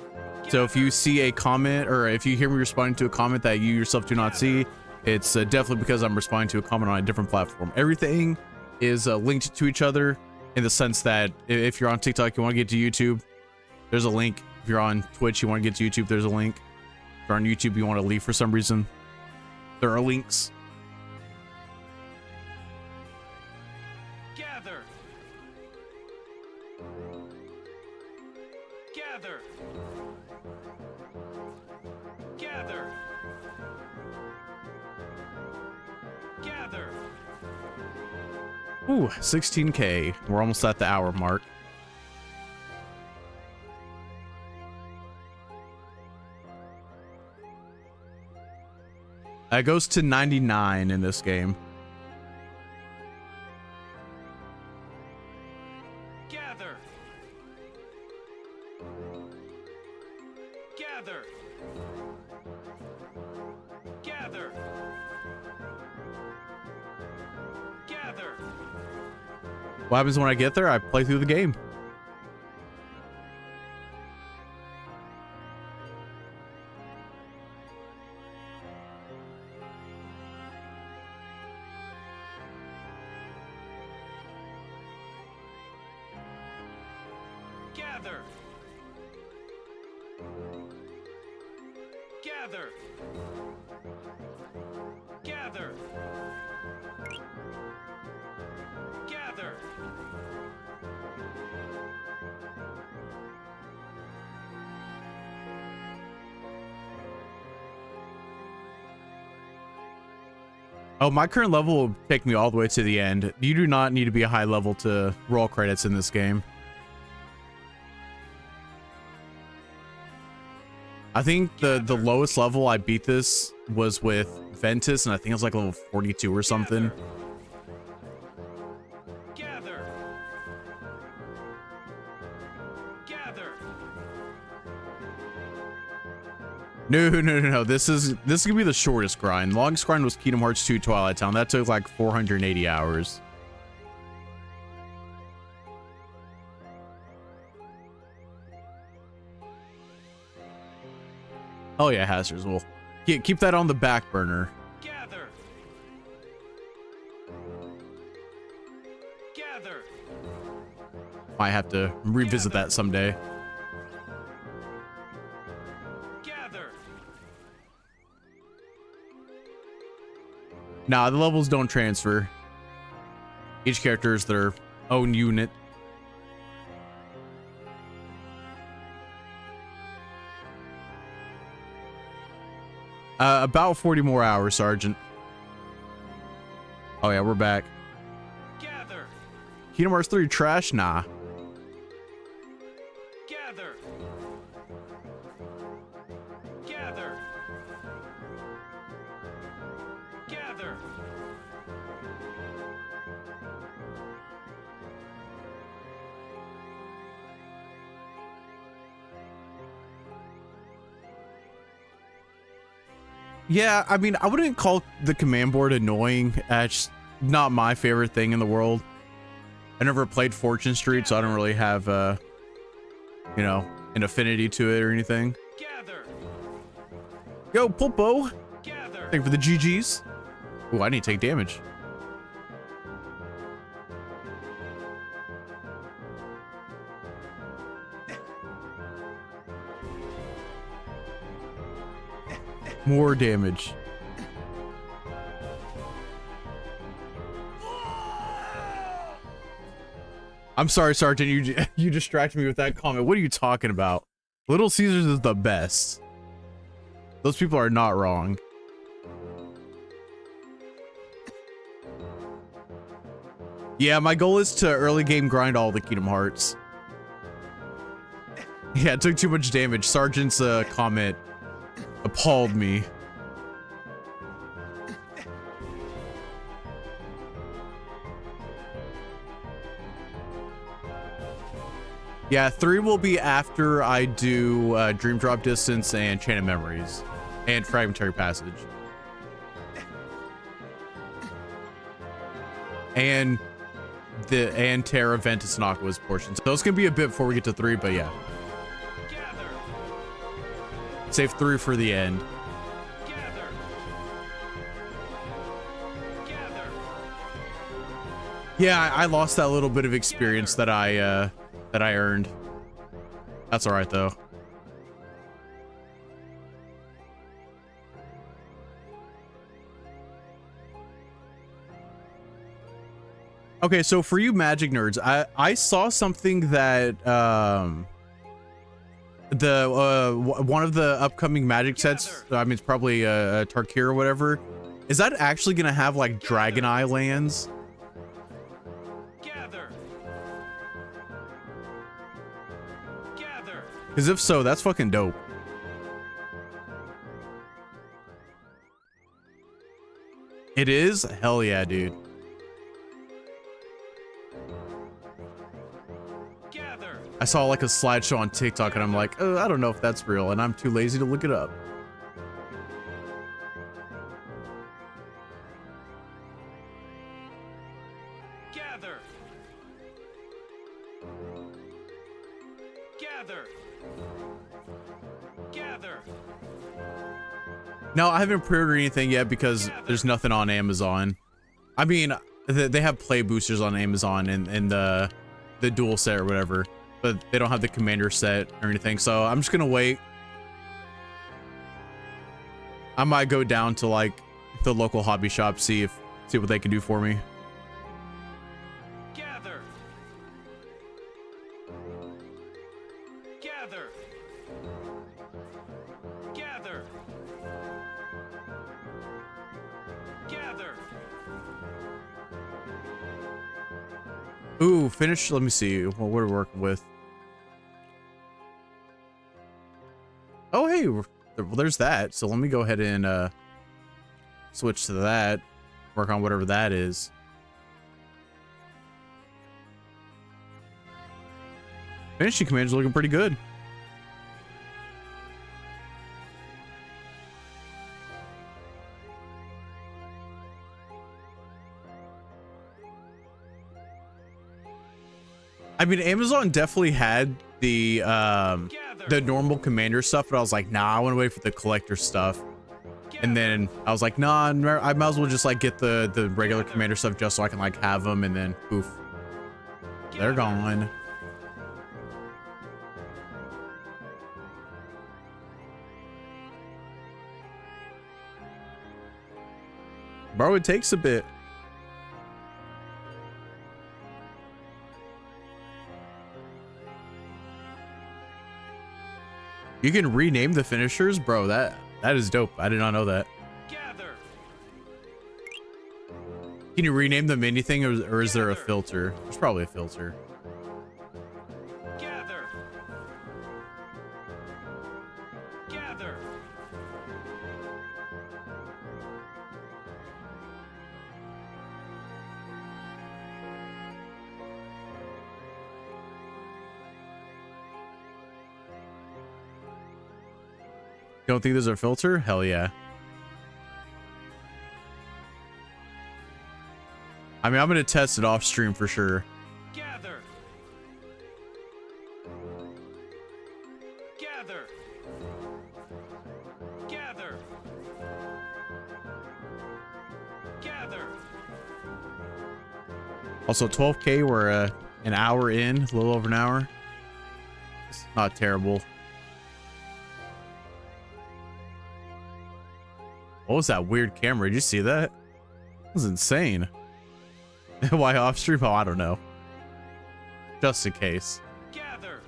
So if you see a comment or if you hear me responding to a comment that you yourself do not see, it's definitely because I'm responding to a comment on a different platform. Everything is linked to each other in the sense that if you're on TikTok, you want to get to YouTube, there's a link. If you're on Twitch, you want to get to YouTube, there's a link. If you're on YouTube, you want to leave for some reason, there are links. Gather. Gather. Gather. Gather. Ooh, 16K. We're almost at the hour mark. That goes to 99 in this game. Gather. Gather. Gather. Gather. What happens when I get there? I play through the game. Gather. Gather. Gather. Gather. Oh, my current level will take me all the way to the end. You do not need to be a high level to roll credits in this game. I think the lowest level I beat this was with Ventus, and I think it was like level 42 or something. Gather. Gather. No. This is gonna be the shortest grind. The longest grind was Kingdom Hearts 2 Twilight Town. That took like 480 hours. Oh yeah, Hazards. Well, keep that on the back burner. Gather. Gather. Might have to revisit that someday. Gather. Nah, the levels don't transfer. Each character is their own unit. About 40 more hours, Sergeant. Oh yeah, we're back. Gather. Kingdom Hearts 3 trash? Nah. Gather. Gather. Gather. Yeah, I mean, I wouldn't call the command board annoying. It's not my favorite thing in the world. I never played Fortune Street, so I don't really have, you know, an affinity to it or anything. Gather. Yo, Pulpo! Gather. Thank you for the GGs. Ooh, I need to take damage. More damage. I'm sorry, Sergeant. You distracted me with that comment. What are you talking about? Little Caesars is the best. Those people are not wrong. Yeah, my goal is to early game grind all the Kingdom Hearts. Yeah, it took too much damage. Sergeant's comment appalled me. Yeah, 3 will be after I do Dream Drop Distance and Chain of Memories and Fragmentary Passage. And Terra, Ventus, and Aqua's portions. So it's gonna be a bit before we get to 3, but yeah. Gather. Save 3 for the end. Gather. Gather. Yeah, I lost that little bit of experience that I earned. That's all right though. Okay, so for you Magic nerds, I saw something that one of the upcoming Magic sets, I mean it's probably Tarkir or whatever, is that actually gonna have like Dragon Eye lands? Gather. Gather. Because if so, that's fucking dope. It is? Hell yeah, dude. Gather. I saw like a slideshow on TikTok and I'm like, I don't know if that's real, and I'm too lazy to look it up. Gather. Gather. Gather. No, I haven't pre-ordered anything yet because there's nothing on Amazon. I mean, they have play boosters on Amazon and the dual set or whatever, but they don't have the commander set or anything. So I'm just gonna wait. I might go down to like the local hobby shop, see what they can do for me. Gather. Gather. Gather. Gather. Ooh, finish. Let me see what we're working with. Oh, hey, well, there's that. So let me go ahead and switch to that. Work on whatever that is. Finishing commands looking pretty good. I mean, Amazon definitely had the normal commander stuff, but I was like, nah, I want to wait for the collector stuff. And then I was like, nah, I might as well just like get the regular commander stuff just so I can like have them, and then poof, they're gone. Bro, it takes a bit. You can rename the finishers? Bro, that is dope. I did not know that. Gather. Can you rename them anything, or is there a filter? There's probably a filter. Gather. Gather. Don't think there's a filter? Hell yeah. I mean, I'm gonna test it off stream for sure. Gather. Gather. Gather. Gather. Also, 12K, we're an hour in, a little over an hour. It's not terrible. What was that weird camera? Did you see that? That was insane. Why off stream? Oh, I don't know. Just in case. Gather.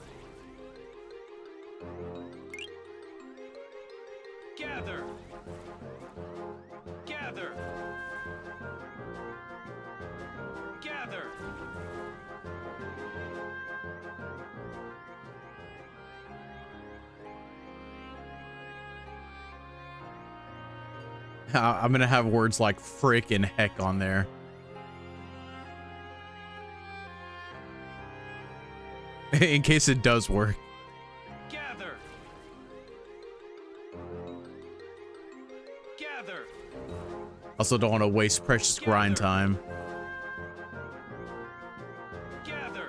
Gather. Gather. Gather. I'm gonna have words like frick and heck on there. in case it does work. Gather. Gather. Also don't want to waste precious grind time. Gather.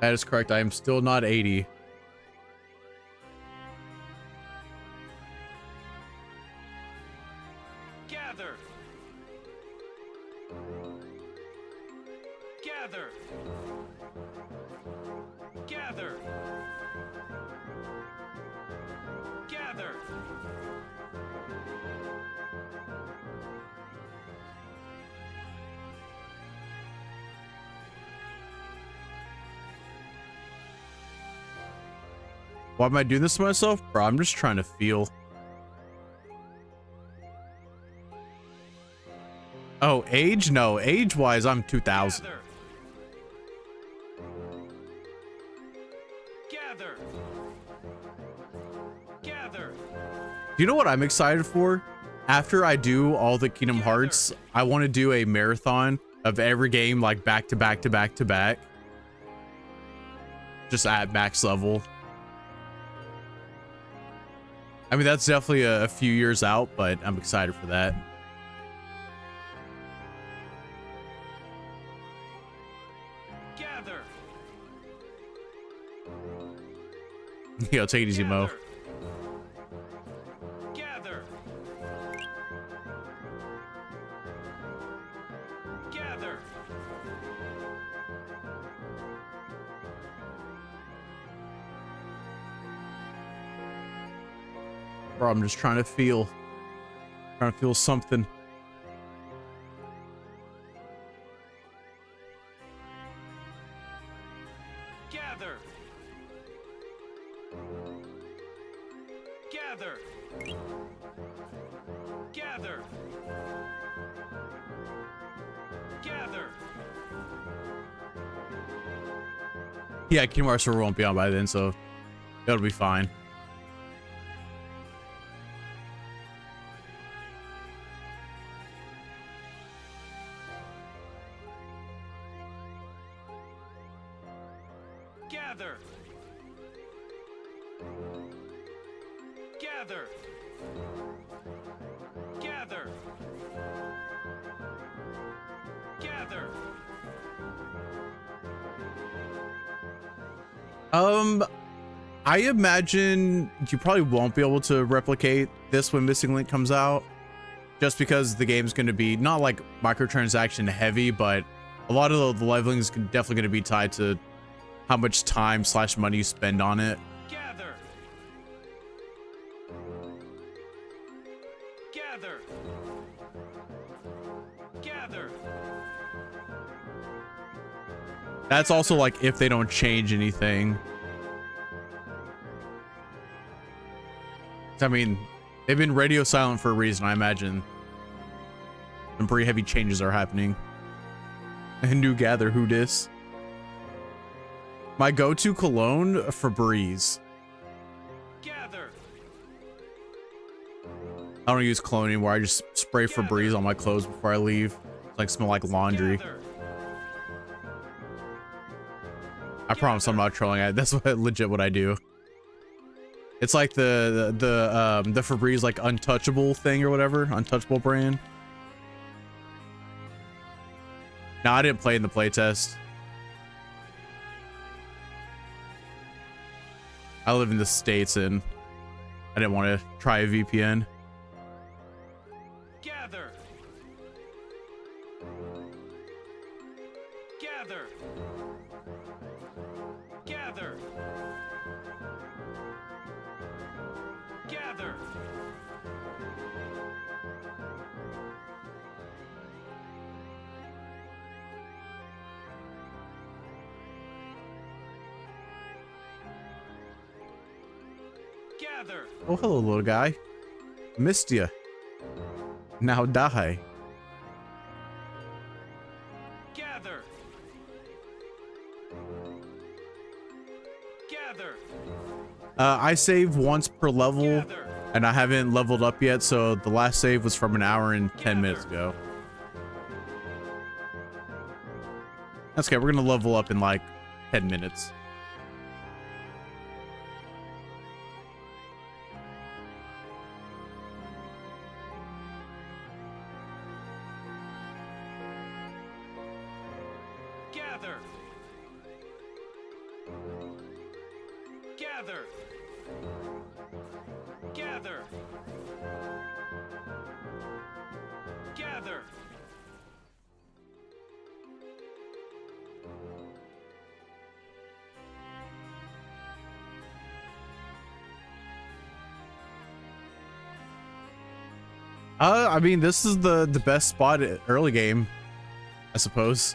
That is correct. I am still not 80. Gather. Gather. Gather. Gather. Why am I doing this to myself? Bro, I'm just trying to feel. Oh, age? No, age-wise, I'm 2000. Gather. Gather. Do you know what I'm excited for? After I do all the Kingdom Hearts, I want to do a marathon of every game, like back to back to back to back. Just at max level. I mean, that's definitely a few years out, but I'm excited for that. Gather. Yo, take it easy, Mo. Gather. Gather. Bro, I'm just trying to feel something. Gather. Gather. Gather. Gather. Yeah, Kingdom Hearts won't be on by then, so it'll be fine. Gather. Gather. Gather. Gather. I imagine you probably won't be able to replicate this when Missing Link comes out, just because the game's going to be not like microtransaction heavy, but a lot of the leveling is definitely going to be tied to how much time / money you spend on it. Gather. Gather. Gather. That's also like if they don't change anything. I mean, they've been radio silent for a reason, I imagine. Some pretty heavy changes are happening. And new gather, who dis? My go-to cologne, Febreze. Gather. I don't use cologne anymore. I just spray Febreze on my clothes before I leave. It's like smell like laundry. Gather. I promise I'm not trolling. That's legit what I do. It's like the Febreze like untouchable thing or whatever, untouchable brand. No, I didn't play in the playtest. I live in the States and I didn't want to try a VPN. Gather. Gather. Gather. Gather. Gather. Oh, hello, little guy. Missed ya. Now die. Gather. Gather. I save once per level, Gather. and I haven't leveled up yet, so the last save was from an hour and 10 minutes ago. That's okay, we're gonna level up in like 10 minutes. Gather. Gather. Gather. Gather. I mean, this is the best spot at early game, I suppose.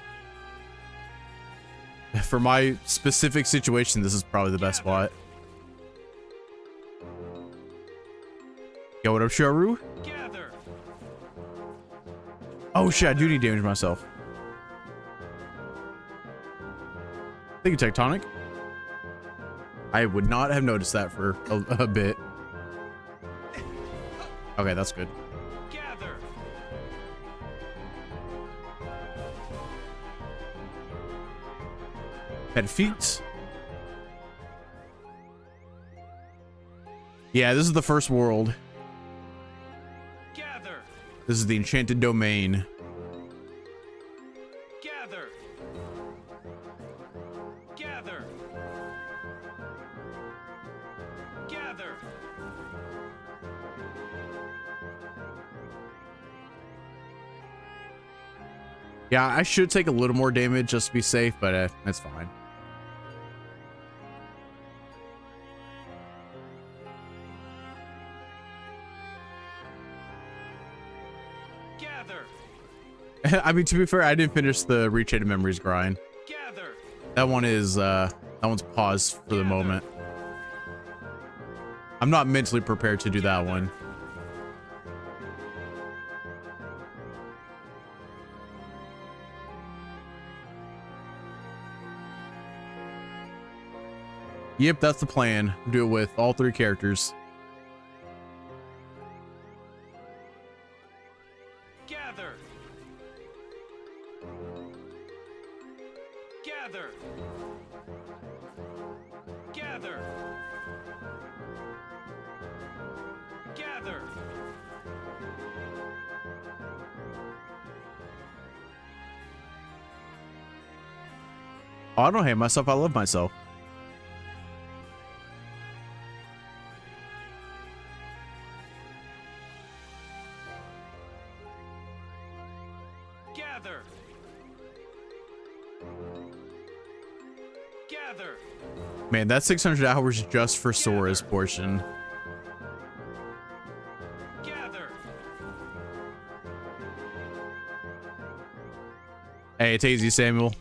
For my specific situation, this is probably the best spot. Yo, what up, Sharu? Gather. Oh shit, I do need damage myself. Thank you, Tectonic. I would not have noticed that for a bit. Okay, that's good. Gather. Head feet. Yeah, this is the first world. Gather. This is the enchanted domain. Gather. Gather. Gather. Yeah, I should take a little more damage just to be safe, but that's fine. Gather. I mean, to be fair, I didn't finish the Rechained Memories grind. Gather. That one is, that one's paused for the moment. I'm not mentally prepared to do that one. Yep, that's the plan. Do it with all 3 characters. Gather. Gather. Gather. Gather. Oh, I don't hate myself. I love myself. Gather. Gather. Man, that's 600 hours just for Sora's portion. Gather. Hey, it's easy, Samuel.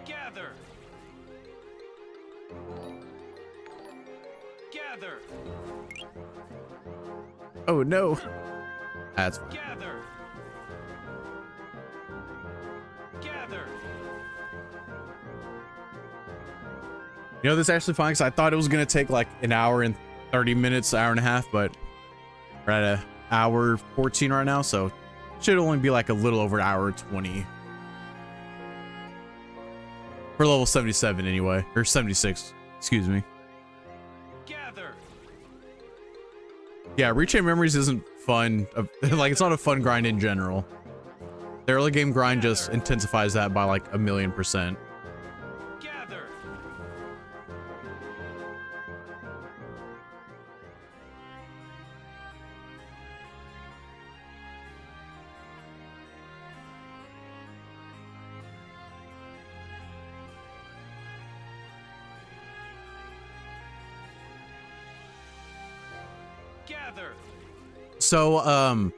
Gather. Gather. Oh no. That's fine. Gather. Gather. You know, this is actually fine because I thought it was gonna take like an hour and 30 minutes, hour and a half, but we're at an hour 14 right now, so should only be like a little over an hour 20. For level 77 anyway, or 76, excuse me. Gather. Yeah, Rechain Memories isn't fun. Like, it's not a fun grind in general. The early game grind just intensifies that by like 1,000,000%. Gather. Gather. So,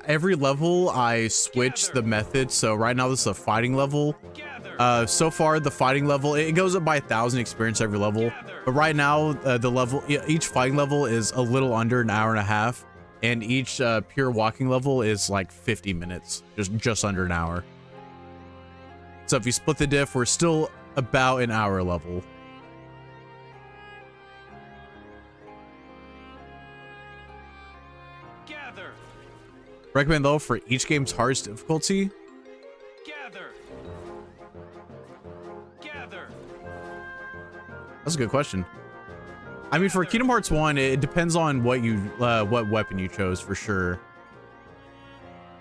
every level I switch the method. So right now this is a fighting level. Gather. So far the fighting level, it goes up by 1,000 experience every level. Gather. But right now, the level, each fighting level is a little under an hour and a half, and each pure walking level is like 50 minutes, just under an hour. So if you split the diff, we're still about an hour level. Gather. Recommend though for each game's hardest difficulty. Gather. Gather. That's a good question. I mean, for Kingdom Hearts 1, it depends on what what weapon you chose for sure.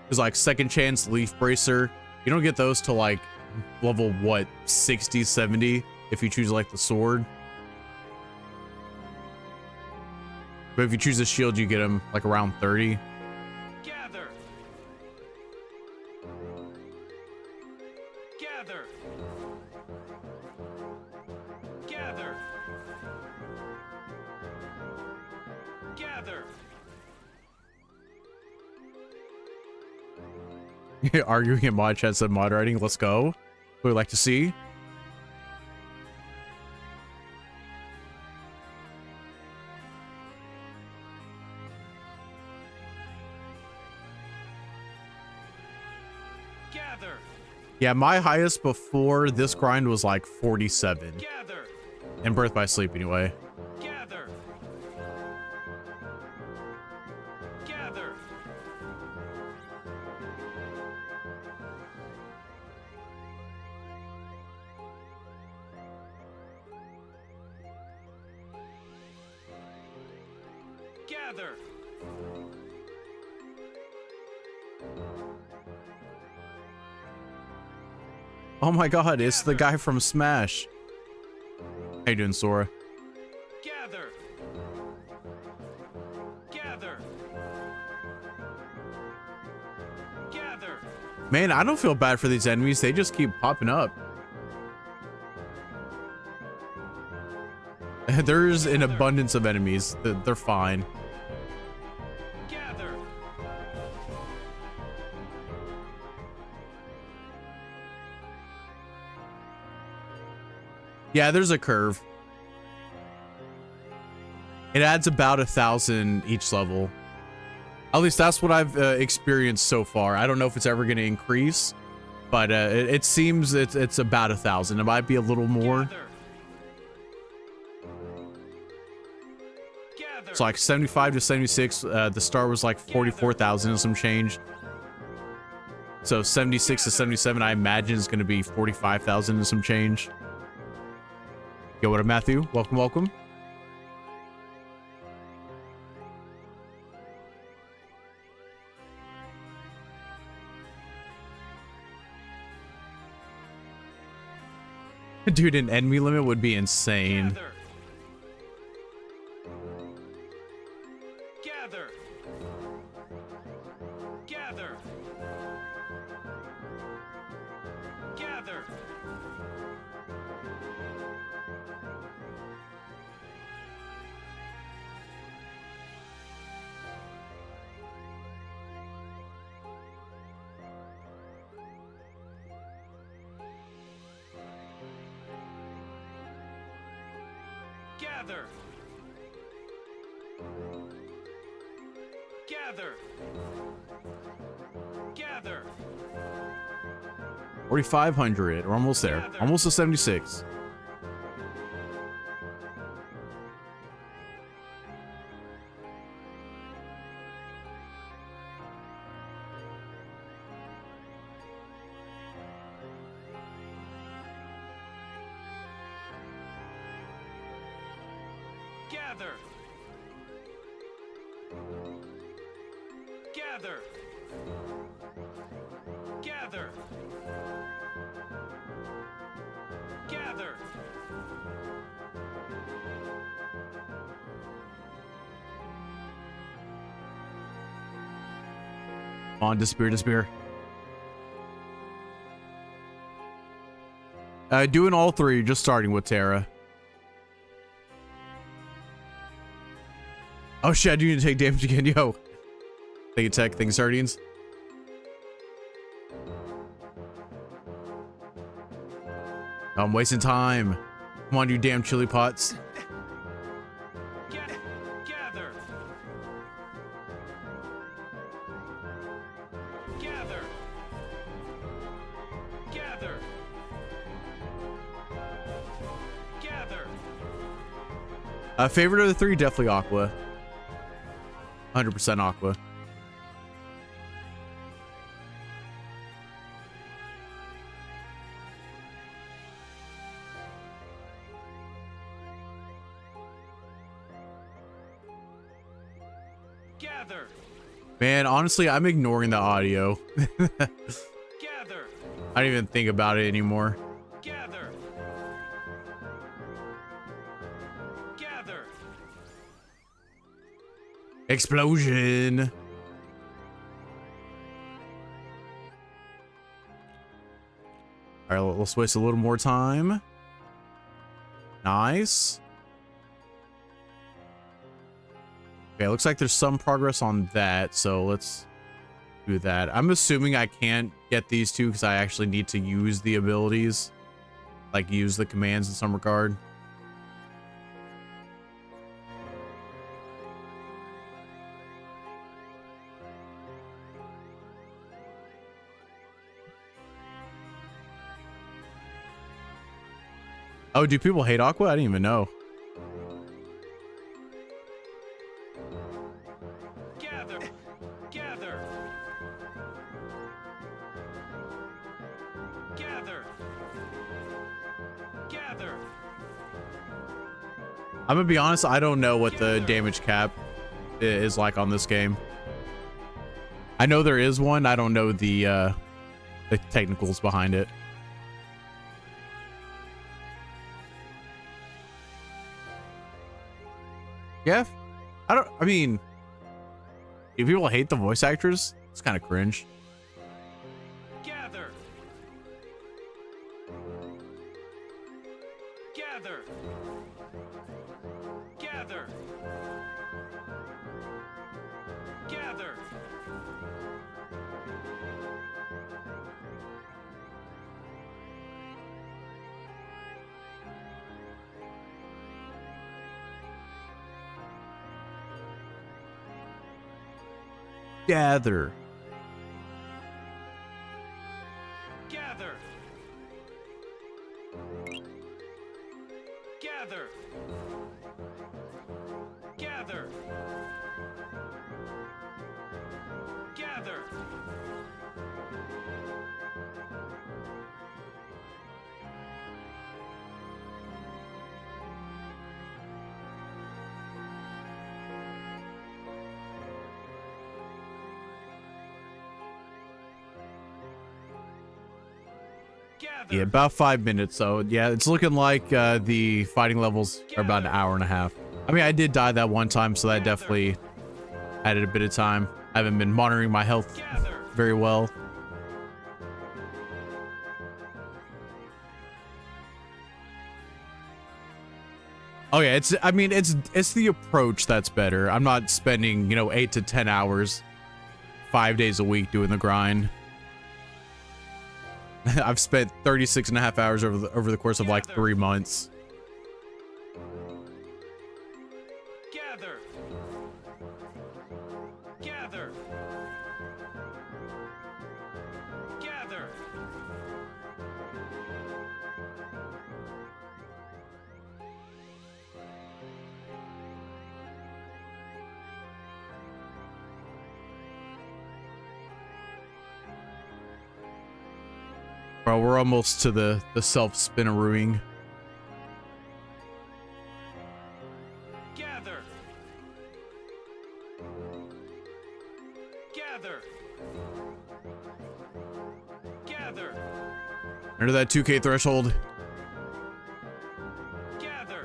Because like Second Chance, Leaf Bracer, you don't get those till like level what, 60, 70 if you choose like the sword. But if you choose the shield, you get them like around 30. Gather. Gather. Gather. Gather. Arguing in mod chat said mod writing. Let's go. What we'd like to see. Gather. Yeah, my highest before this grind was like 47. Gather. And Birth by Sleep anyway. Gather. Gather. Gather. Oh my god, it's the guy from Smash. How you doing, Sora? Gather. Gather. Gather. Man, I don't feel bad for these enemies. They just keep popping up. There's an abundance of enemies. They're fine. Gather. Yeah, there's a curve. It adds about 1,000 each level. At least that's what I've experienced so far. I don't know if it's ever going to increase, but it seems it's about 1,000. It might be a little more. Gather. Gather. It's like 75 to 76. The start was like 44,000 and some change. So 76 to 77, I imagine is going to be 45,000 and some change. Yo, what up, Matthew? Welcome, welcome. Dude, an enemy limit would be insane. Gather. Gather. Gather. Gather. Gather. Gather. 4,500. We're almost there. Almost to 76. Gather. Gather. Gather. Gather. On, disappear, disappear. Doing all three, just starting with Terra. Oh shit, I do need to take damage again, yo. Thank you, Tech. Thank you, Sardines. I'm wasting time. Come on, you damn chili pots. Gather. Gather. Gather. Favorite of the three, definitely Aqua. 100% Aqua. Gather. Man, honestly, I'm ignoring the audio. Gather. I don't even think about it anymore. Gather. Gather. Explosion. All right, let's waste a little more time. Nice. Okay, looks like there's some progress on that, so let's do that. I'm assuming I can't get these two because I actually need to use the abilities, like use the commands in some regard. Oh, do people hate Aqua? I didn't even know. Gather. Gather. Gather. Gather. I'm gonna be honest, I don't know what the damage cap is like on this game. I know there is one. I don't know the technicals behind it. Yeah, I mean, if people hate the voice actors, it's kind of cringe. Gather. Gather. Gather. Gather. Gather. Gather. Gather. Gather. Gather. Yeah, about 5 minutes. So yeah, it's looking like the fighting levels are about an hour and a half. I mean, I did die that one time, so that definitely added a bit of time. I haven't been monitoring my health very well. Oh yeah, I mean, it's the approach that's better. I'm not spending, 8 to 10 hours, 5 days a week doing the grind. I've spent 36 and a half hours over the course of like 3 months. Gather. Gather. Gather. Bro, we're almost to the self-spinnerooing. Gather. Gather. Gather. Under that 2K threshold. Gather.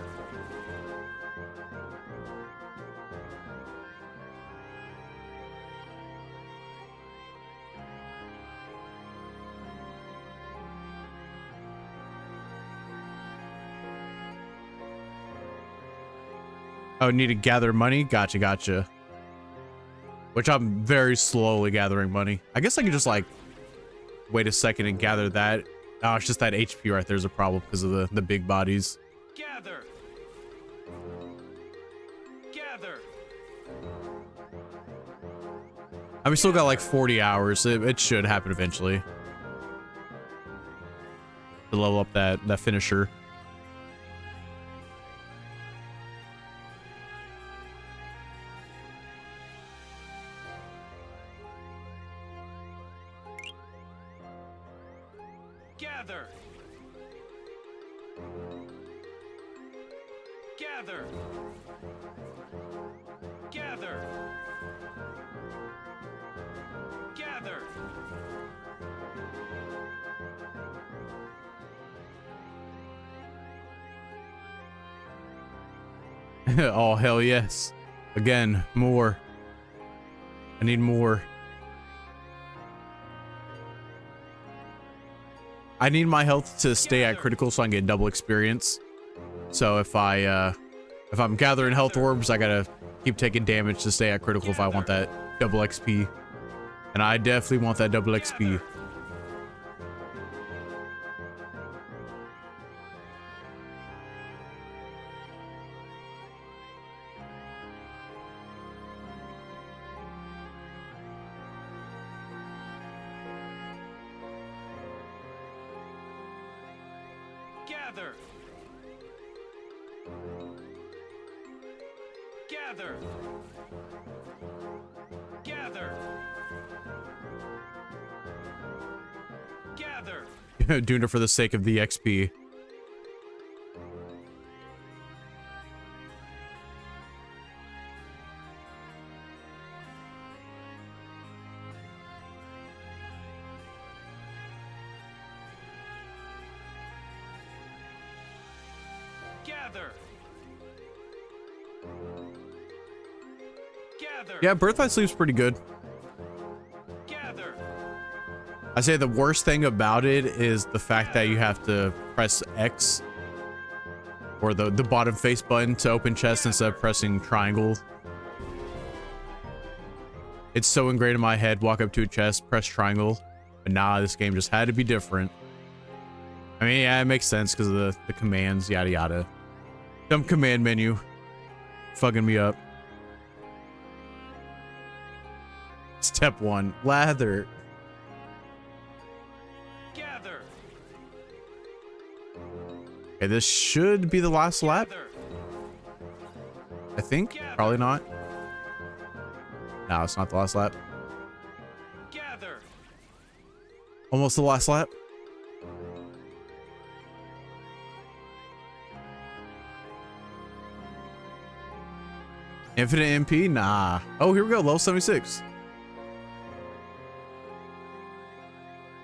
Oh, need to gather money? Gotcha. Which I'm very slowly gathering money. I guess I could just like wait a second and gather that. Oh, it's just that HP right there's a problem because of the big bodies. Gather. Gather. I mean, we still got like 40 hours. It should happen eventually. To level up that finisher. Gather. Gather. Gather. Gather. Oh, hell yes. Again, more. I need more. I need my health to stay at critical so I can get double experience. So if I'm gathering health orbs, I gotta keep taking damage to stay at critical if I want that double XP. And I definitely want that double XP. Gather. Gather. Gather. Gather. Doing it for the sake of the XP. Gather. Gather. Yeah, Birthright Sleep's pretty good. Gather. I say the worst thing about it is the fact that you have to press X or the bottom face button to open chest instead of pressing triangle. It's so ingrained in my head, walk up to a chest, press triangle. But nah, this game just had to be different. I mean, yeah, it makes sense because of the commands, yada yada. Dumb command menu. Fucking me up. Step 1, lather. Gather. Okay, this should be the last lap. Gather. I think. Probably not. No, it's not the last lap. Gather. Almost the last lap. Infinite MP? Nah. Oh, here we go. Level 76.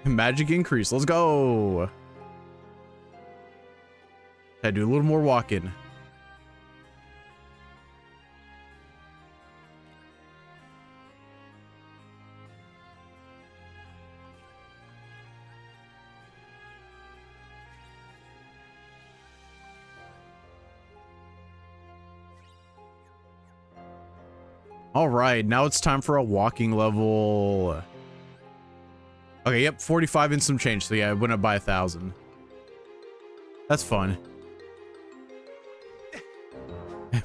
Magic increase. Let's go. I do a little more walking. All right, now it's time for a walking level. Okay, yep, 45 and some change. So yeah, it went up by 1,000. That's fun.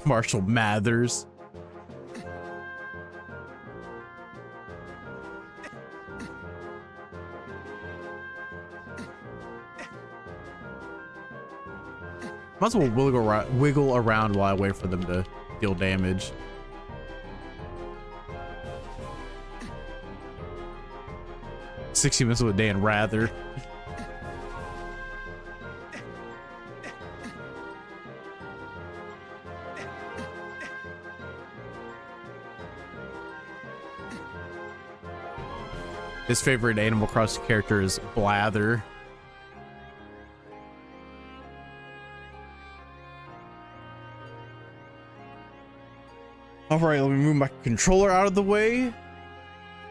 Marshall Mathers. Might as well wiggle around while I wait for them to deal damage. "60 minutes with Dan Rather." His favorite Animal Crossing character is Blather. All right, let me move my controller out of the way.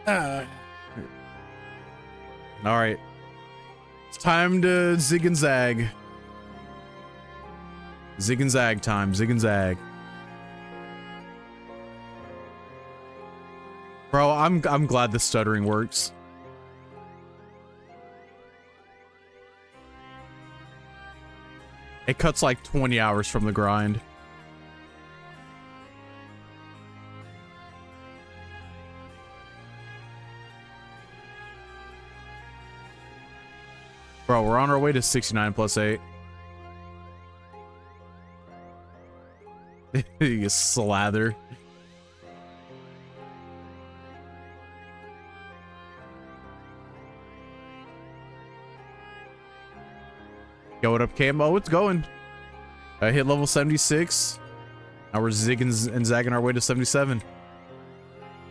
All right, it's time to zig and zag. Zig and zag time, zig and zag. Bro, I'm glad the stuttering works. It cuts like 20 hours from the grind. Bro, we're on our way to 69 plus 8. You slather. Yo, what up, Cam? Oh, it's going. I hit level 76. Now we're zigging and zagging our way to 77.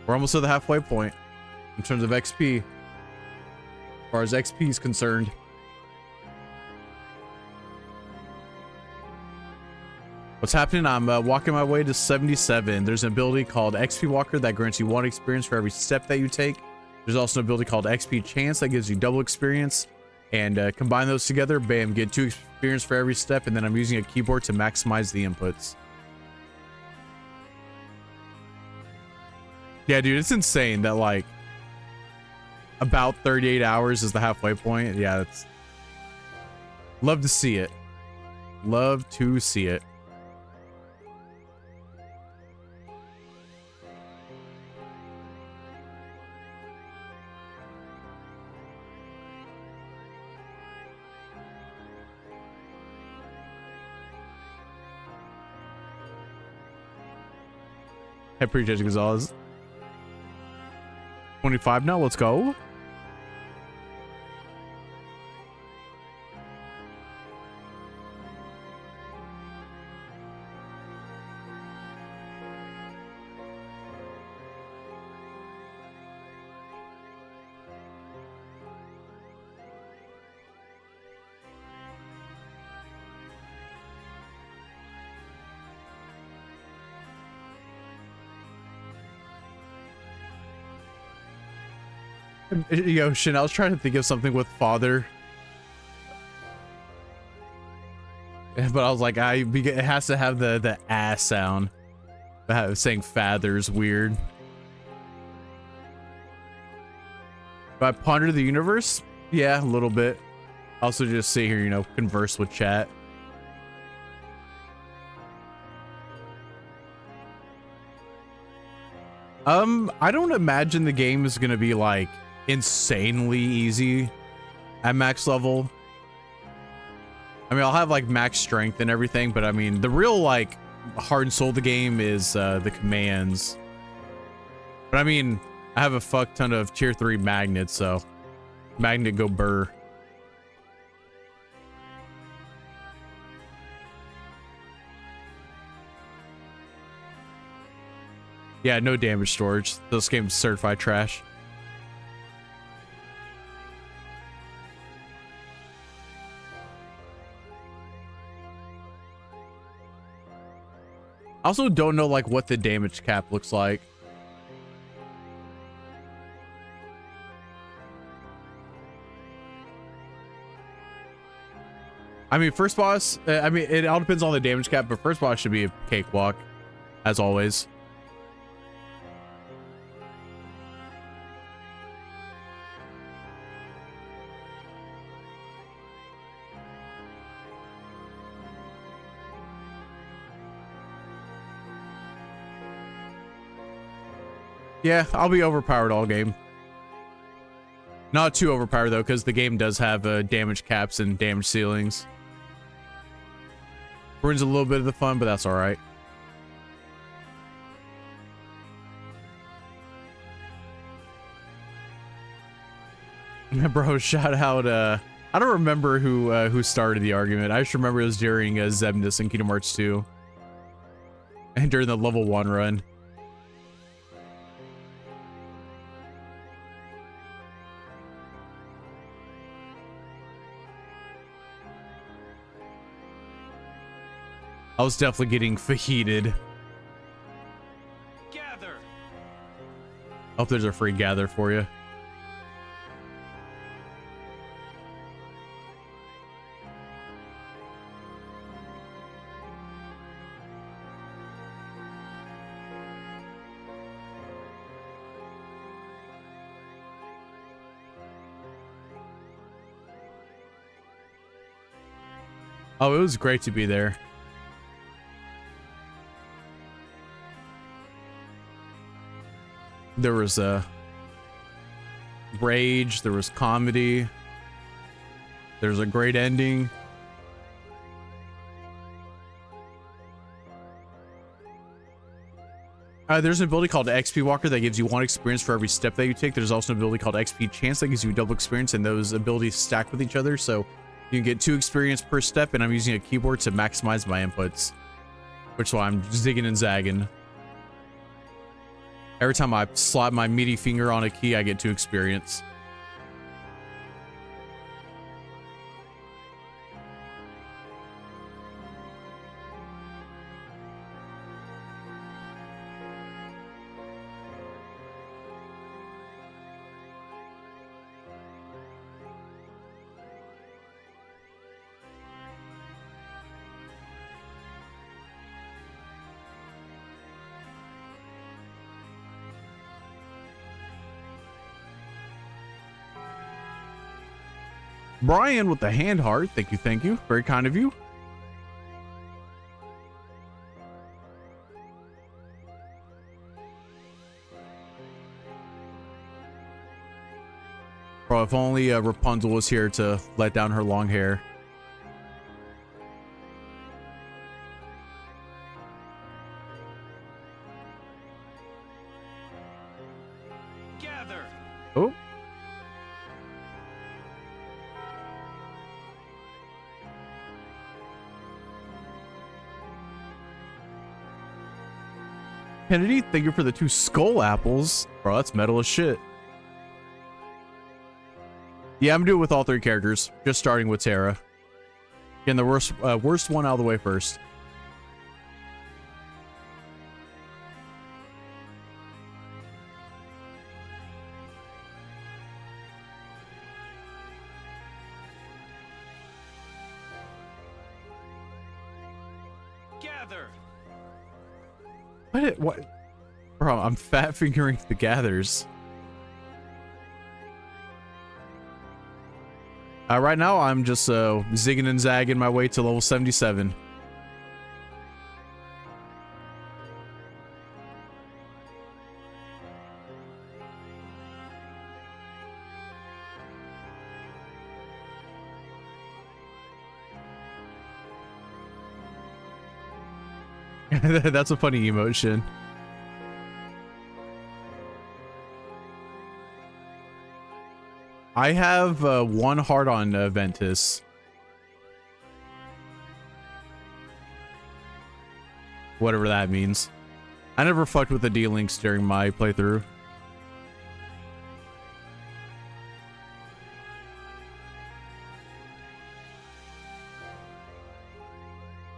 We're almost to the halfway point in terms of XP. As far as XP is concerned. What's happening? I'm walking my way to 77. There's an ability called XP Walker that grants you 1 experience for every step that you take. There's also an ability called XP Chance that gives you double experience. And combine those together, bam, get 2 experience for every step. And then I'm using a keyboard to maximize the inputs. Yeah, dude, it's insane that like about 38 hours is the halfway point. Yeah, that's love to see it. Love to see it. I appreciate you, Gonzalez. 25 now, let's go. Yo, Chanel's trying to think of something with father. But I was like, it has to have the ass sound. Saying father's weird. But I ponder the universe? Yeah, a little bit. Also just sit here, you know, converse with chat. I don't imagine the game is gonna be like insanely easy at max level. I mean, I'll have like max strength and everything, but I mean, the real like heart and soul of the game is the commands. But I mean, I have a fuck ton of tier 3 magnets, so magnet go burr. Yeah, no damage storage. This game's certified trash. I also don't know like what the damage cap looks like. I mean, first boss, I mean, it all depends on the damage cap, but first boss should be a cakewalk, as always. Yeah, I'll be overpowered all game. Not too overpowered though, because the game does have damage caps and damage ceilings. Ruins a little bit of the fun, but that's all right. Bro, shout out. I don't remember who started the argument. I just remember it was during Zemnis in Kingdom Hearts 2, and during the level 1 run. I was definitely getting fajited. Gather. Hope there's a free gather for you. Oh, it was great to be there. There was rage, there was comedy, There's a great ending. There's an ability called XP Walker that gives you 1 experience for every step that you take. There's also an ability called XP Chance that gives you double experience, and those abilities stack with each other. So you can get 2 experience per step, and I'm using a keyboard to maximize my inputs, which is why I'm zigging and zagging. Every time I slap my meaty finger on a key, I get 2 experience. Brian with the hand heart. Thank you, thank you. Very kind of you. Bro, if only Rapunzel was here to let down her long hair. Gather. Oh. Kennedy, thank you for the 2 skull apples. Bro, that's metal as shit. Yeah, I'm doing it with all 3 characters. Just starting with Terra. Getting the worst one out of the way first. Gather. What? Bro, I'm fat fingering the gathers. Right now, I'm just zigging and zagging my way to level 77. That's a funny emotion. I have 1 heart on Ventus. Whatever that means. I never fucked with the D-Links during my playthrough.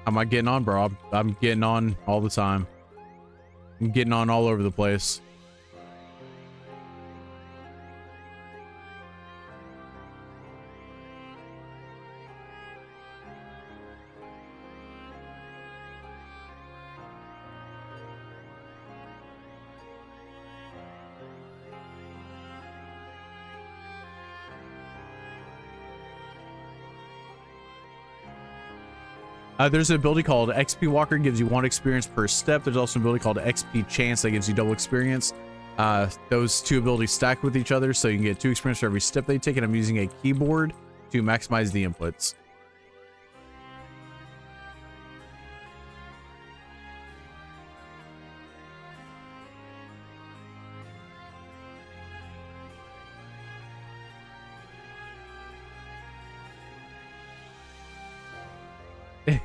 Am I getting on, bro? I'm getting on all the time. I'm getting on all over the place. There's an ability called XP Walker, gives you 1 experience per step. There's also an ability called XP Chance that gives you double experience. Those 2 abilities stack with each other, so you can get 2 experience for every step they take, and I'm using a keyboard to maximize the inputs.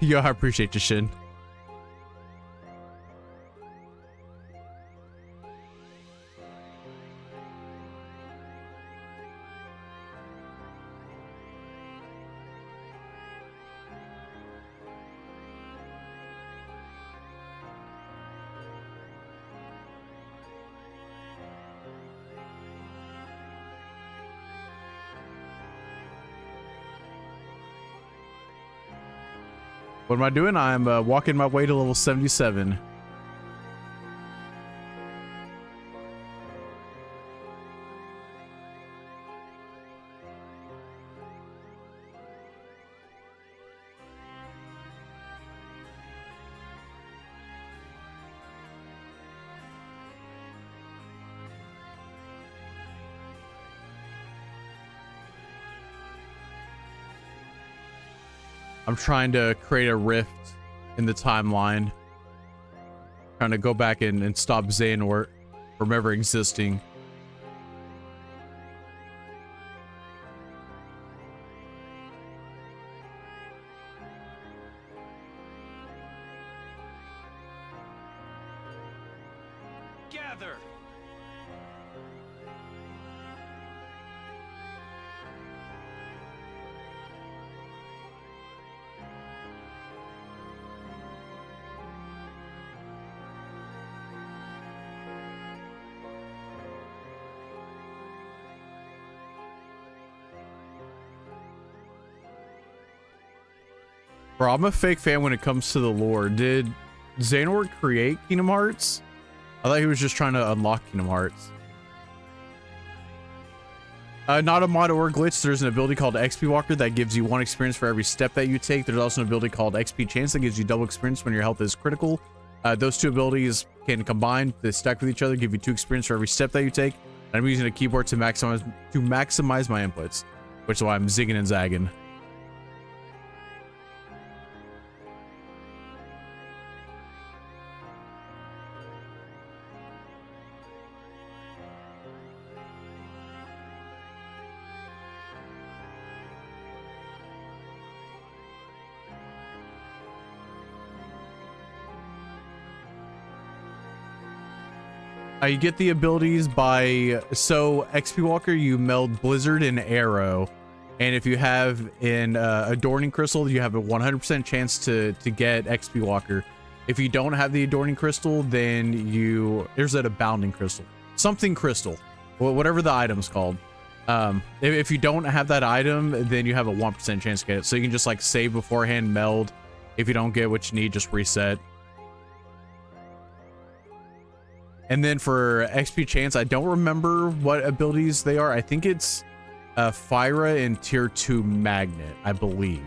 Yo, I appreciate you, Shin. What am I doing? I'm walking my way to level 77. I'm trying to create a rift in the timeline. Trying to go back and stop Xehanort from ever existing. Gather. Bro, I'm a fake fan when it comes to the lore. Did Xehanort create Kingdom Hearts? I thought he was just trying to unlock Kingdom Hearts. Not a mod or glitch. There's an ability called XP Walker that gives you 1 experience for every step that you take. There's also an ability called XP Chance that gives you double experience when your health is critical. Those two abilities can combine, they stack with each other, give you 2 experience for every step that you take. And I'm using a keyboard to maximize my inputs, which is why I'm zigging and zagging. You get the abilities by, so XP Walker, you meld Blizzard and Arrow, and if you have an Adorning Crystal, you have a 100% chance to get XP Walker. If you don't have the Adorning Crystal, then there's that Abounding Crystal, something crystal, whatever the item's called. If you don't have that item, then you have a 1% chance to get it. So you can just like save beforehand, meld. If you don't get what you need, just reset. And then for XP Chance, I don't remember what abilities they are. I think it's Phyra and Tier 2 Magnet, I believe.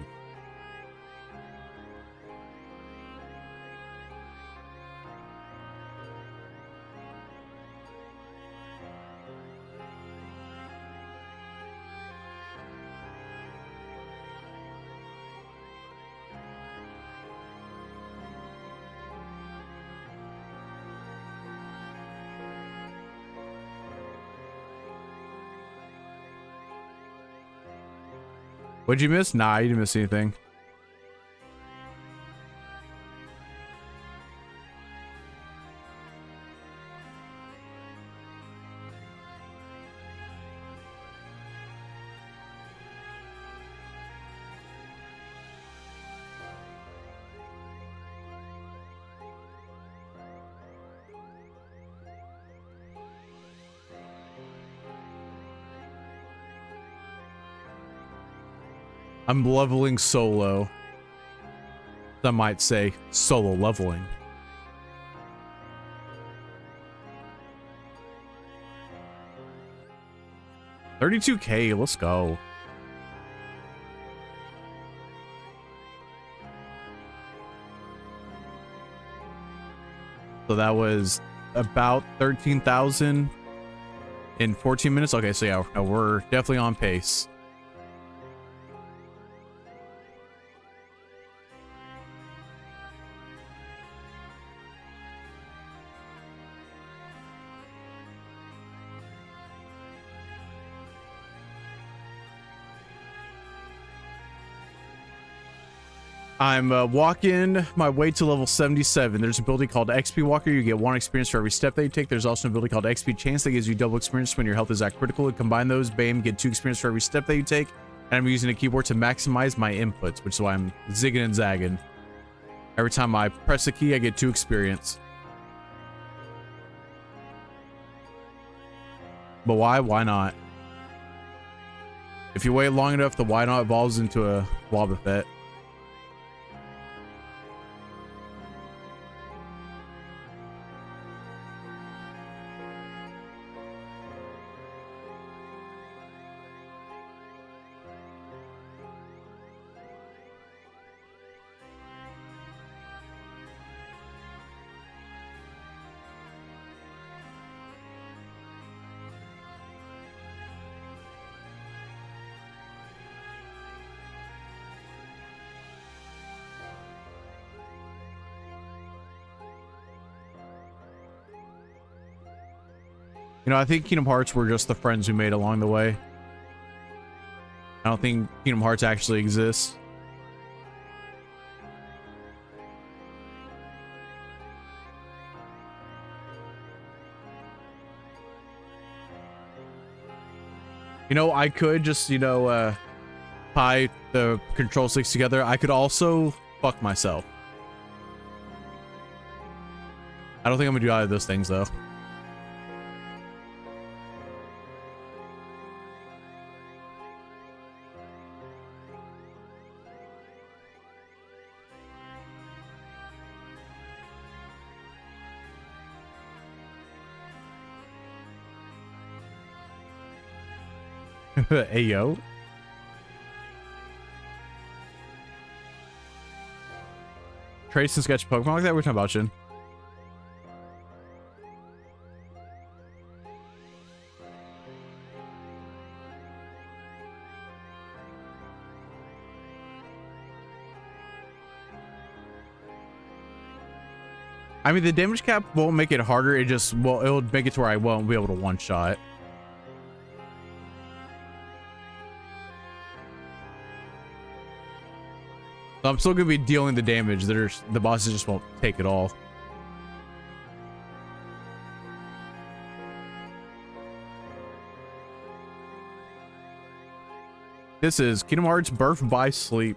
What'd you miss? Nah, you didn't miss anything. I'm leveling solo. Some might say solo leveling. $32K, let's go. So that was about 13,000 in 14 minutes. Okay, so yeah, we're definitely on pace. I'm walking my way to level 77. There's an ability called XP Walker. You get 1 experience for every step that you take. There's also an ability called XP Chance that gives you double experience when your health is at critical. And combine those, bam, get 2 experience for every step that you take. And I'm using a keyboard to maximize my inputs, which is why I'm zigging and zagging. Every time I press a key, I get 2 experience. But why? Why not? If you wait long enough, the why not evolves into a Wobbuffet. You know, I think Kingdom Hearts were just the friends we made along the way. I don't think Kingdom Hearts actually exists. You know, I could just, you know, tie the control sticks together. I could also fuck myself. I don't think I'm gonna do either of those things though. Hey yo. Trace and sketch Pokemon like that? We're talking about Shin. I mean, the damage cap won't make it harder. It just, well, it'll make it to where I won't be able to one shot. So I'm still gonna be dealing the damage. The bosses just won't take it all. This is Kingdom Hearts Birth by Sleep.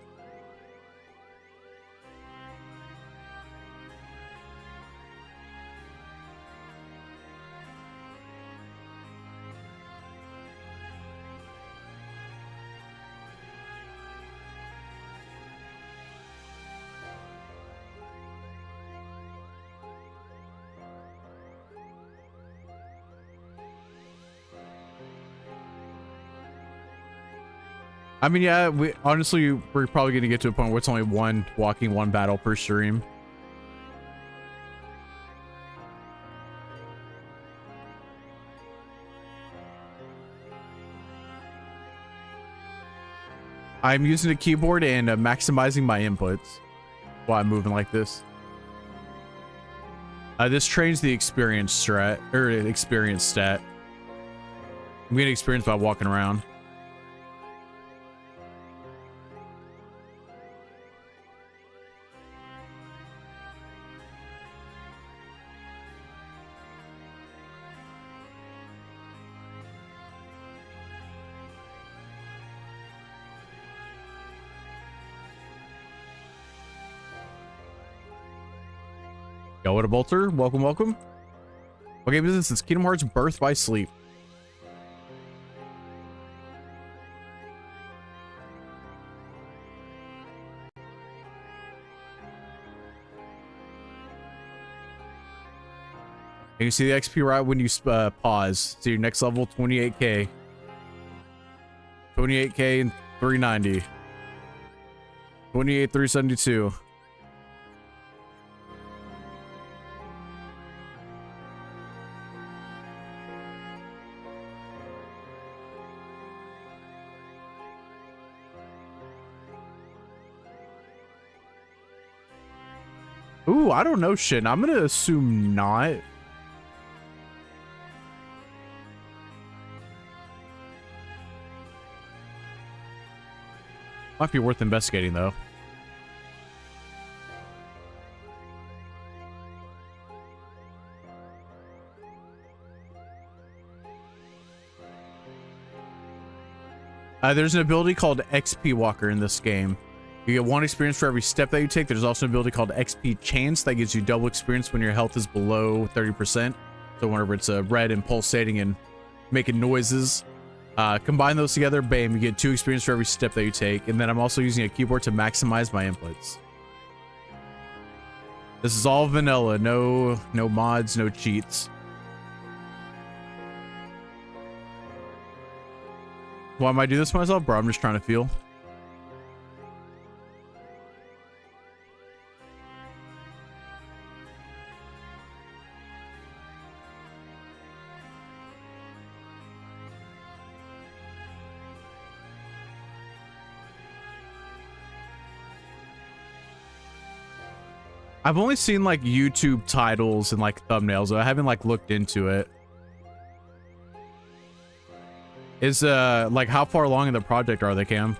I mean, yeah, we're probably going to get to a point where it's only one battle per stream. I'm using the keyboard and maximizing my inputs while I'm moving like this. This trains the experience stat. I'm getting experience by walking around. Yo, what a bolter. Welcome, welcome. Okay, this is Kingdom Hearts Birth by Sleep. You can see the XP right when you pause. So your next level, 28k. 28k and 390. 28, 372. Ooh, I don't know shit. I'm gonna assume not. Might be worth investigating though. There's an ability called XP Walker in this game. You get 1 experience for every step that you take. There's also an ability called XP Chance that gives you double experience when your health is below 30%. So whenever it's red and pulsating and making noises, combine those together, bam, you get 2 experience for every step that you take. And then I'm also using a keyboard to maximize my inputs. This is all vanilla, no mods, no cheats. Why might I do this myself, bro? I'm just trying to feel. I've only seen like YouTube titles and like thumbnails. I haven't like looked into it. Is like how far along in the project are they, Cam?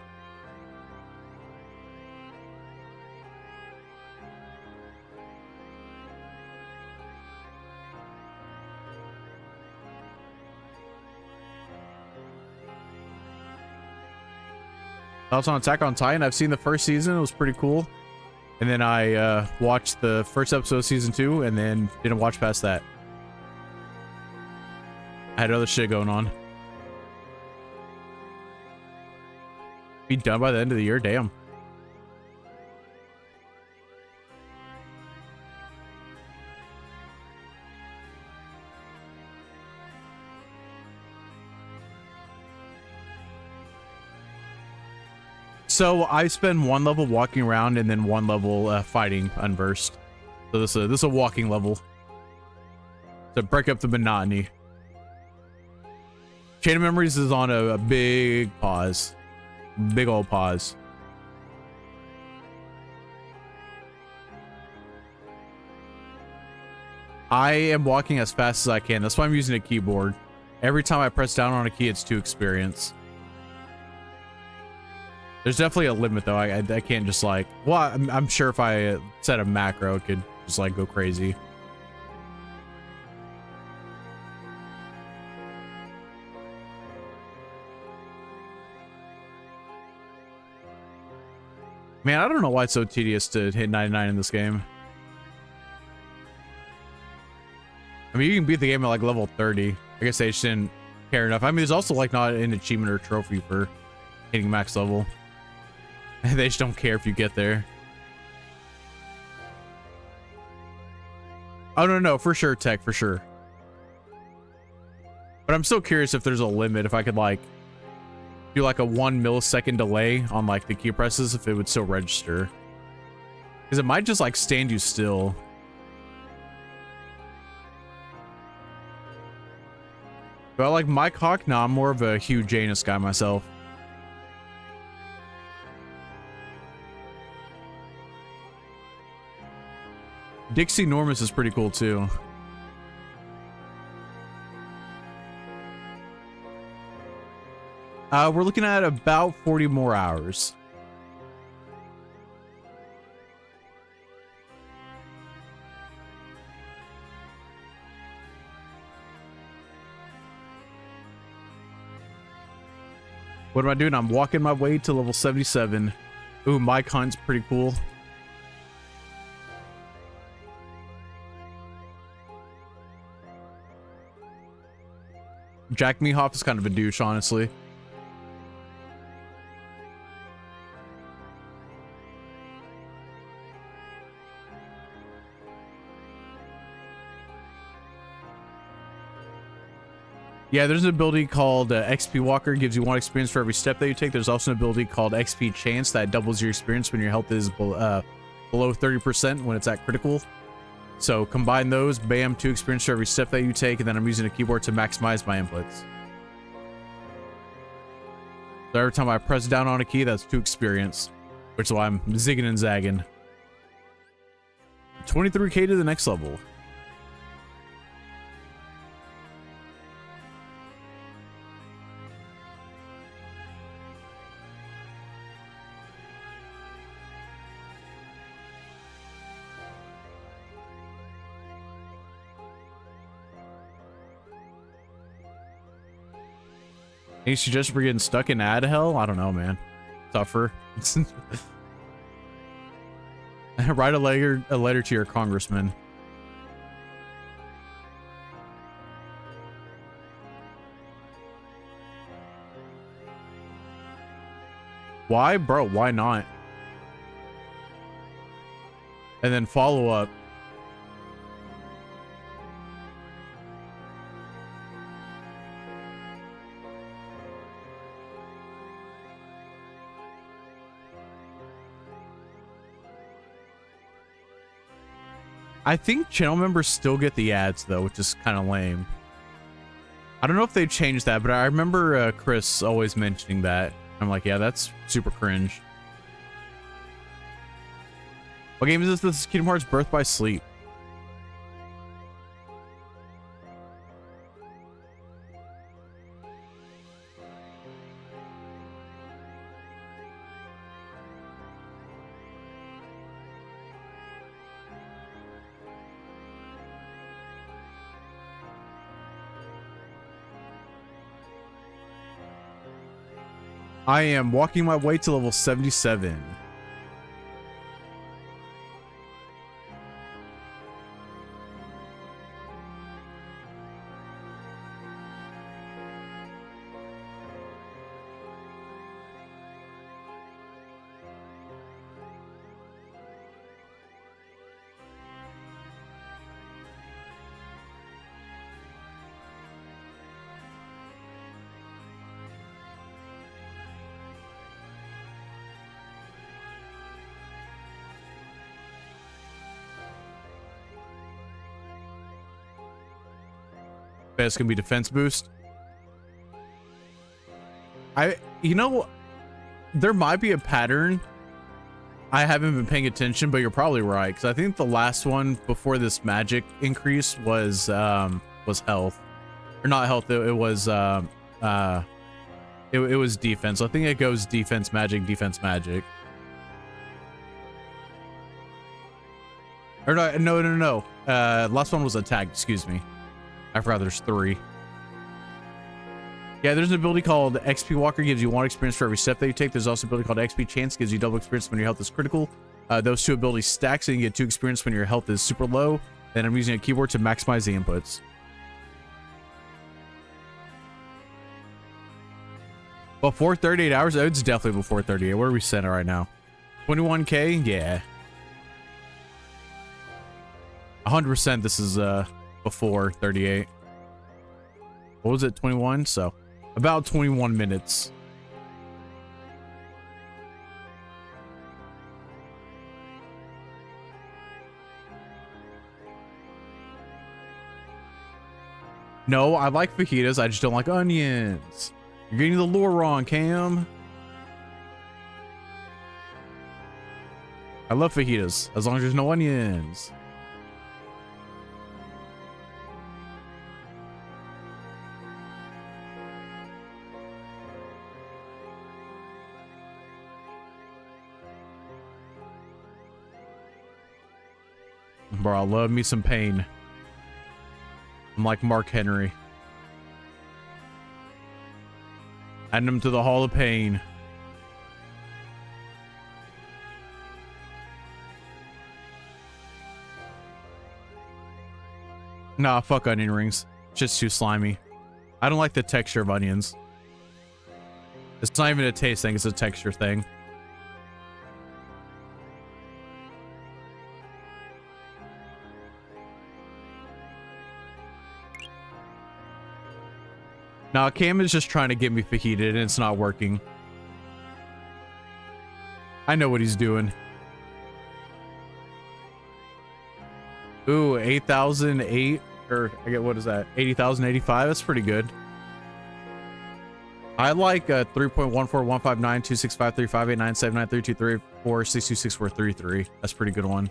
Thoughts on Attack on Titan? I've seen the first season. It was pretty cool. And then I watched the first episode of season 2 and then didn't watch past that. I had other shit going on. Be done by the end of the year? Damn. So I spend one level walking around and then one level fighting unversed. So this is a walking level to break up the monotony. Chain of Memories is on a big pause, big old pause. I am walking as fast as I can. That's why I'm using a keyboard. Every time I press down on a key, it's 2 experience. There's definitely a limit though. I can't just like, well, I'm sure if I set a macro, it could just like go crazy. Man, I don't know why it's so tedious to hit 99 in this game. I mean, you can beat the game at like level 30. I guess they just didn't care enough. I mean, there's also like not an achievement or trophy for hitting max level. They just don't care if you get there. Oh, no, for sure, Tech, for sure. But I'm still curious if there's a limit, if I could like do like a 1 millisecond delay on like the key presses, if it would still register. Because it might just like stand you still. But like Mike Hawk, no, I'm more of a Hugh Janus guy myself. Dixie Normus is pretty cool too. We're looking at about 40 more hours. What am I doing? I'm walking my way to level 77. Ooh, Mike Hunt's pretty cool. Jack Mehoff is kind of a douche, honestly. Yeah, there's an ability called XP Walker, gives you 1 experience for every step that you take. There's also an ability called XP Chance that doubles your experience when your health is below 30% when it's at critical. So combine those, bam, 2 experience for every step that you take, and then I'm using a keyboard to maximize my inputs. So every time I press down on a key, that's 2 experience, which is why I'm zigging and zagging. 23k to the next level. Any suggestion for getting stuck in ad hell? I don't know, man. Tougher. Write a letter to your congressman. Why, bro? Why not? And then follow up. I think channel members still get the ads though, which is kind of lame. I don't know if they've changed that, but I remember Chris always mentioning that. I'm like, yeah, that's super cringe. What game is this? This is Kingdom Hearts Birth by Sleep. I am walking my way to level 77. That's gonna be defense boost. You know, there might be a pattern. I haven't been paying attention, but you're probably right, because I think the last one before this magic increase was health, or not health. It was it was defense. I think it goes defense magic, defense magic. Or no. Last one was attack. Excuse me. I forgot there's 3. Yeah, there's an ability called XP Walker, gives you 1 experience for every step that you take. There's also an ability called XP Chance, gives you double experience when your health is critical. Those 2 abilities stack, so you can get 2 experience when your health is super low. And I'm using a keyboard to maximize the inputs. Before 38 hours? Oh, it's definitely before 38. Where are we set right now? 21k? Yeah. 100% this is before 38. What was it? 21? So about 21 minutes. No, I like fajitas. I just don't like onions. You're getting the lore wrong, Cam. I love fajitas as long as there's no onions. Bro, I love me some pain. I'm like Mark Henry. Adding him to the Hall of Pain. Nah, fuck onion rings. It's just too slimy. I don't like the texture of onions. It's not even a taste thing, it's a texture thing. Now, Cam is just trying to get me fajited and it's not working. I know what he's doing. Ooh, 8,008, or I get, what is that? 80,085, that's pretty good. I like 3.1415926535897932346264333. That's a pretty good one.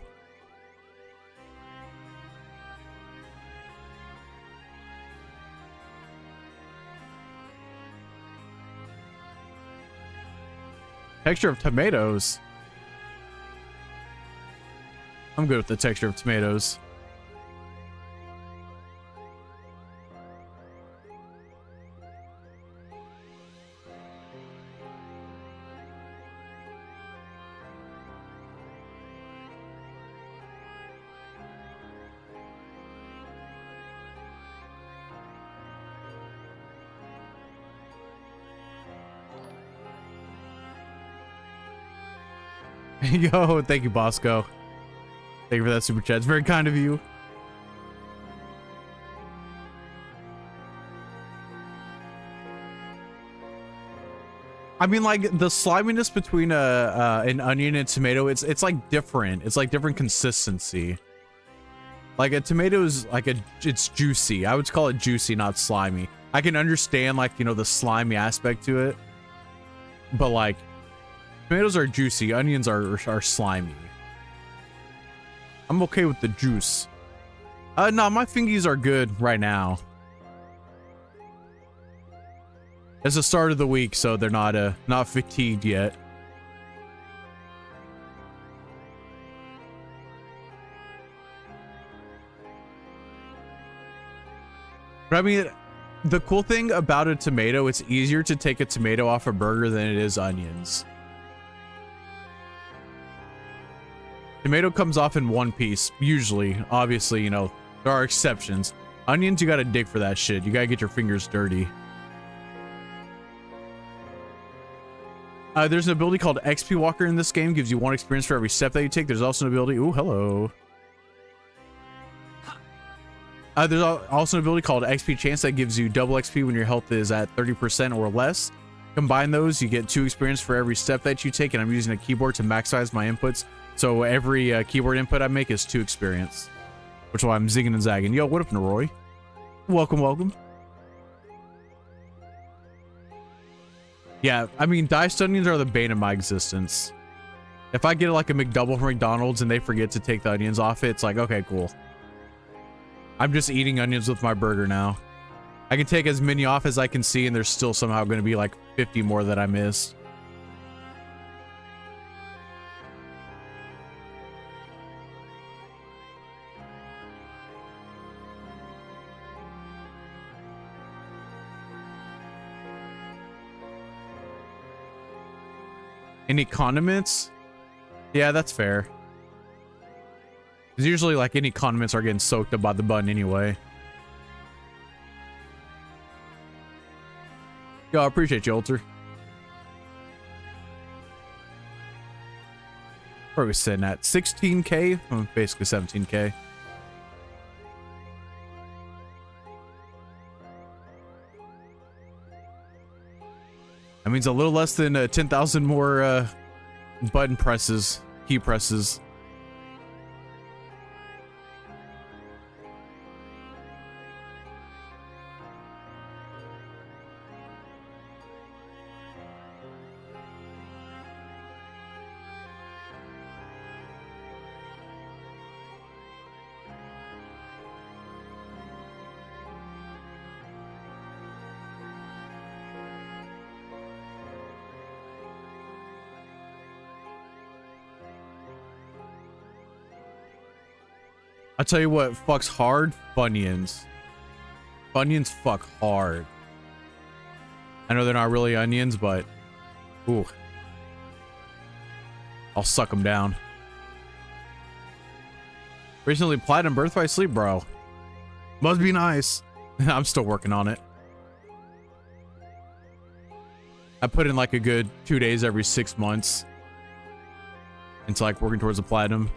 Texture of tomatoes. I'm good with the texture of tomatoes. Yo, thank you, Bosco. Thank you for that super chat. It's very kind of you. I mean, like, the sliminess between an onion and tomato, it's like different. It's like different consistency. Like a tomato is like it's juicy. I would call it juicy, not slimy. I can understand, like, you know, the slimy aspect to it, but like tomatoes are juicy, onions are slimy. I'm okay with the juice. No, my fingies are good right now. It's the start of the week, so they're not fatigued yet. But I mean, The cool thing about a tomato, it's easier to take a tomato off a burger than it is onions. Tomato comes off in one piece, usually. Obviously, you know, there are exceptions. Onions, you gotta dig for that shit. You gotta get your fingers dirty. There's an ability called XP Walker in this game. Gives you 1 experience for every step that you take. There's also an ability... Ooh, hello. There's also an ability called XP Chance that gives you double XP when your health is at 30% or less. Combine those, you get 2 experience for every step that you take, and I'm using a keyboard to maximize my inputs. So every keyboard input I make is 2 experience. Which is why I'm zigging and zagging. Yo, what up, Naroy? Welcome, welcome. Yeah, I mean, diced onions are the bane of my existence. If I get like a McDouble from McDonald's and they forget to take the onions off it, it's like, okay, cool. I'm just eating onions with my burger now. I can take as many off as I can see, and there's still somehow going to be like 50 more that I missed. Any condiments? Yeah, that's fair. Because usually, like, any condiments are getting soaked up by the bun anyway. Yo, I appreciate you, Alter. Where are we sitting at? 16K? Oh, basically 17K. That means a little less than 10,000 more button presses, key presses. I'll tell you what fucks hard, Funyuns. Funyuns fuck hard. I know they're not really onions, but ooh. I'll suck them down. Recently platinum Birthright Sleep, bro. Must be nice. I'm still working on it. I put in like a good 2 days every 6 months. It's like working towards a platinum.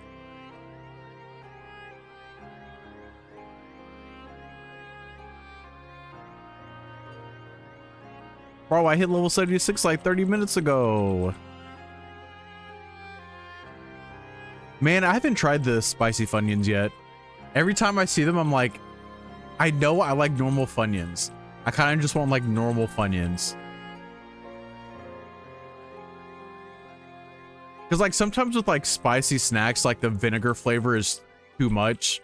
Bro, I hit level 76 like 30 minutes ago. Man, I haven't tried the spicy Funyuns yet. Every time I see them, I'm like, I know I like normal Funyuns. I kind of just want like normal Funyuns. Because like sometimes with like spicy snacks, like the vinegar flavor is too much.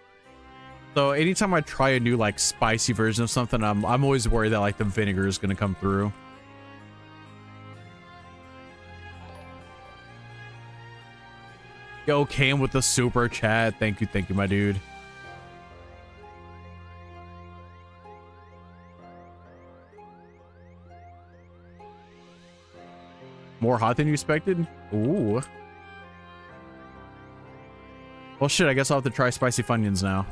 So anytime I try a new like spicy version of something, I'm always worried that like the vinegar is gonna come through. Yo, Cam with the super chat. Thank you, my dude. More hot than you expected? Ooh. Well, shit, I guess I'll have to try spicy Funyuns now.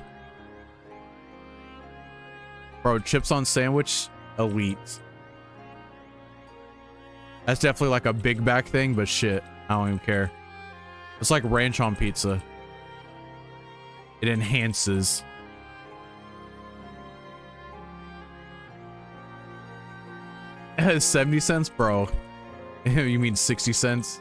Bro, chips on sandwich, elite. That's definitely like a big back thing, but shit, I don't even care. It's like ranch on pizza. It enhances. It has 70 cents, bro. You mean 60 cents?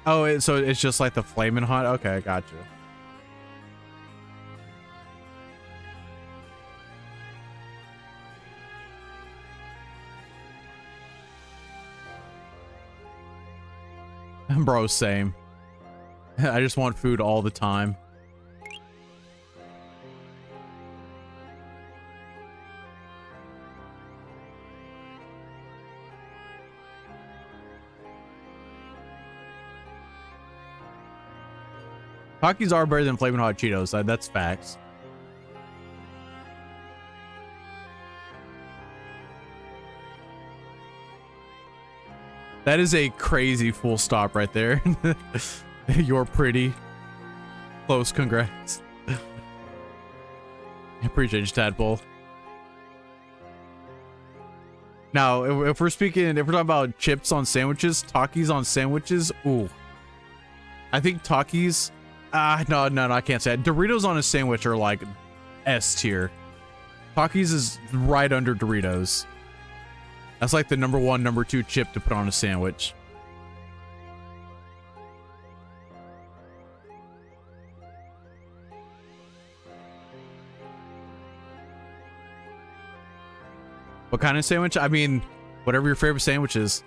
Oh, so it's just like the flaming hot? Okay, I got you. Bro, same. I just want food all the time. Takis are better than Flamin' Hot Cheetos. That's facts. That is a crazy full stop right there. You're pretty. Close, congrats. I appreciate you, Tadpole. Now, if we're talking about chips on sandwiches, Takis on sandwiches, ooh. I think Takis, no, I can't say it. Doritos on a sandwich are like S tier. Takis is right under Doritos. That's like the number 1, number 2 chip to put on a sandwich. What kind of sandwich? I mean, whatever your favorite sandwich is.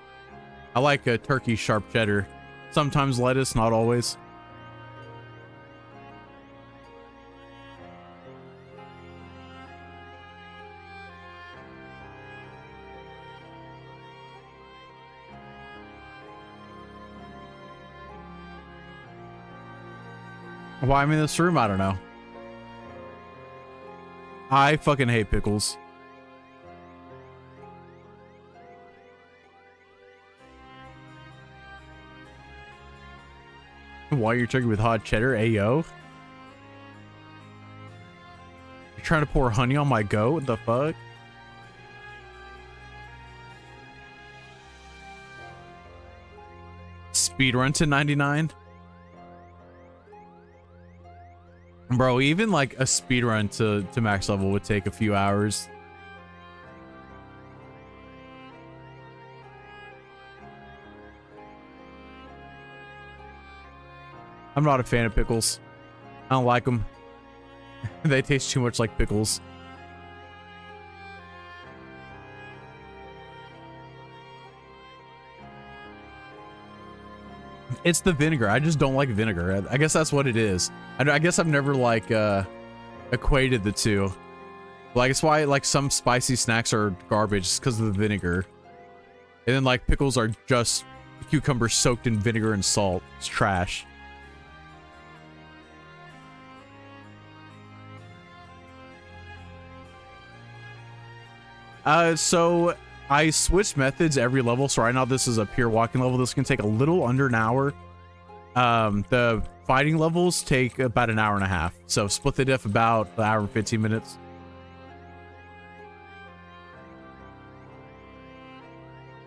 I like a turkey sharp cheddar. Sometimes lettuce, not always. Why I'm in this room, I don't know. I fucking hate pickles. Why you're turkey with hot cheddar, ayo? You're trying to pour honey on my goat? What the fuck? Speedrun to 99? Bro, even like a speedrun to max level would take a few hours. I'm not a fan of pickles. I don't like them. They taste too much like pickles. It's the vinegar. I just don't like vinegar. I guess that's what it is. I guess I've never like equated the two. Like it's why like some spicy snacks are garbage because of the vinegar. And then like pickles are just cucumbers soaked in vinegar and salt. It's trash. So I switched methods every level. So right now this is a pure walking level. This can take a little under an hour. The fighting levels take about an hour and a half. So split the diff about an hour and 15 minutes.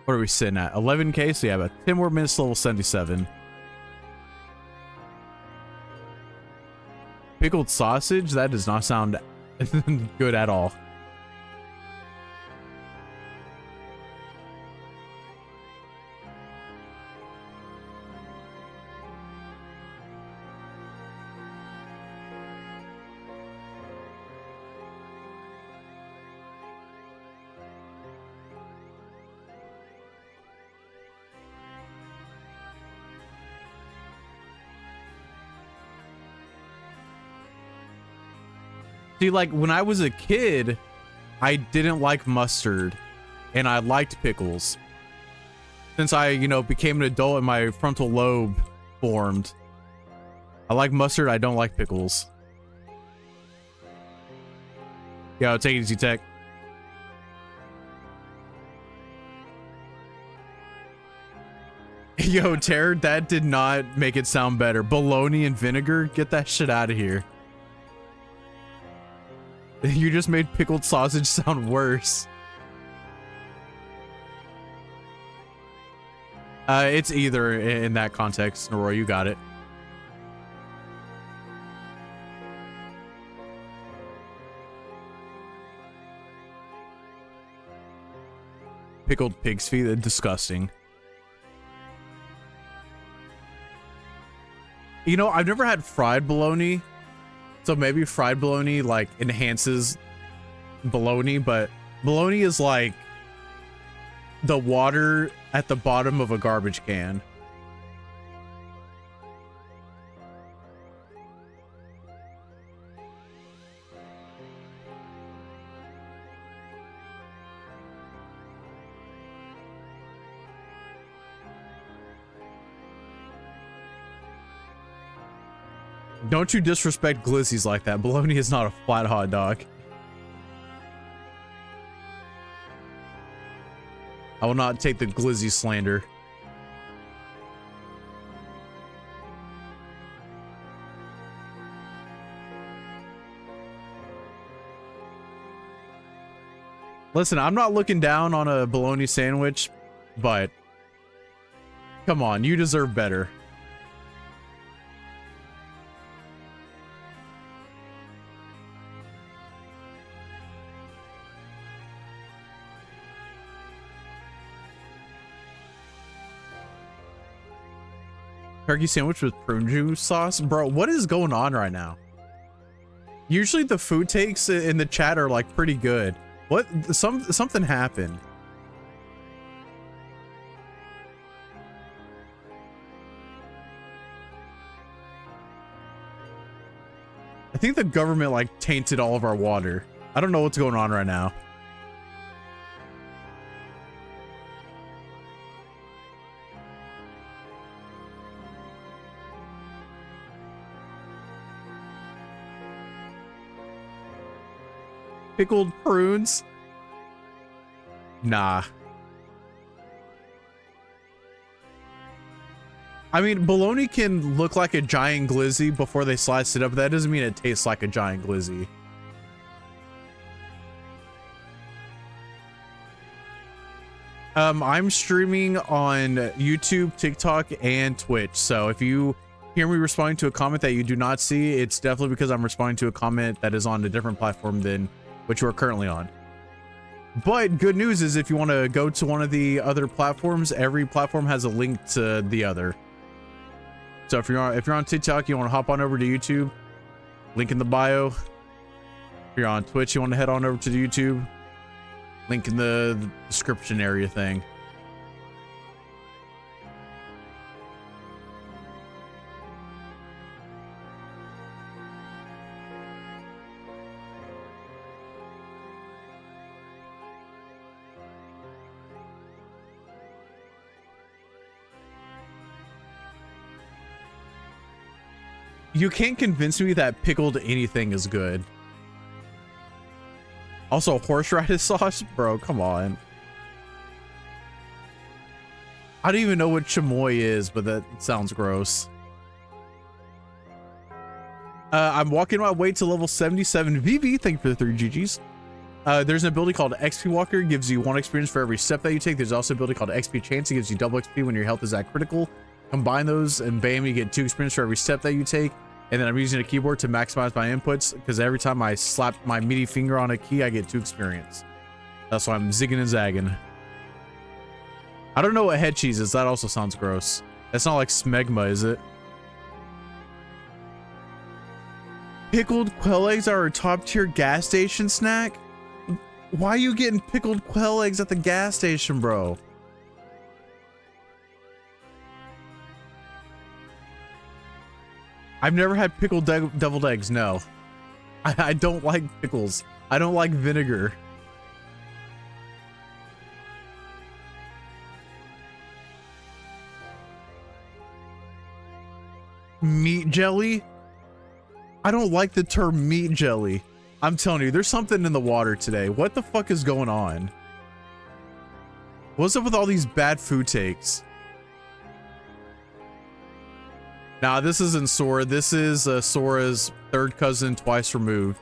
What are we sitting at? 11K. So yeah, about 10 more minutes to level 77. Pickled sausage? That does not sound good at all. See, like when I was a kid, I didn't like mustard and I liked pickles. Since I, you know, became an adult and my frontal lobe formed, I like mustard. I don't like pickles. Yo, take it easy, Tech. Yo, Terra, that did not make it sound better. Bologna and vinegar? Get that shit out of here. You just made pickled sausage sound worse. It's either in that context, Noroy, you got it. Pickled pig's feet, disgusting. You know, I've never had fried bologna. So maybe fried bologna like enhances bologna, but bologna is like the water at the bottom of a garbage can. Don't you disrespect glizzies like that. Bologna is not a flat hot dog. I will not take the glizzy slander. Listen, I'm not looking down on a bologna sandwich, but come on, you deserve better. Turkey sandwich with prune juice sauce? Bro, what is going on right now? Usually the food takes in the chat are like pretty good. What? Something happened. I think the government like tainted all of our water. I don't know what's going on right now. Pickled prunes? Nah. I mean, bologna can look like a giant glizzy before they slice it up, but that doesn't mean it tastes like a giant glizzy. I'm streaming on YouTube, TikTok, and Twitch. So if you hear me responding to a comment that you do not see, it's definitely because I'm responding to a comment that is on a different platform than which you are currently on. But good news is if you want to go to one of the other platforms, every platform has a link to the other. So if you're on TikTok, you want to hop on over to YouTube, link in the bio. If you're on Twitch, you want to head on over to the YouTube, link in the description area thing. You can't convince me that pickled anything is good. Also, horseradish sauce? Bro, come on. I don't even know what chamoy is, but that sounds gross. I'm walking my way to level 77. VV, thank you for the 3 GGs. There's an ability called XP Walker. Gives you 1 experience for every step that you take. There's also an ability called XP Chance. It gives you double XP when your health is at critical. Combine those and bam, you get 2 experience for every step that you take. And then I'm using a keyboard to maximize my inputs because every time I slap my meaty finger on a key, I get 2 experience. That's why I'm zigging and zagging. I don't know what head cheese is. That also sounds gross. That's not like smegma, is it? Pickled quail eggs are a top tier gas station snack? Why are you getting pickled quail eggs at the gas station, bro? I've never had pickled deviled eggs, no. I don't like pickles. I don't like vinegar. Meat jelly? I don't like the term meat jelly. I'm telling you, there's something in the water today. What the fuck is going on? What's up with all these bad food takes? Nah, this isn't Sora. This is Sora's third cousin twice removed.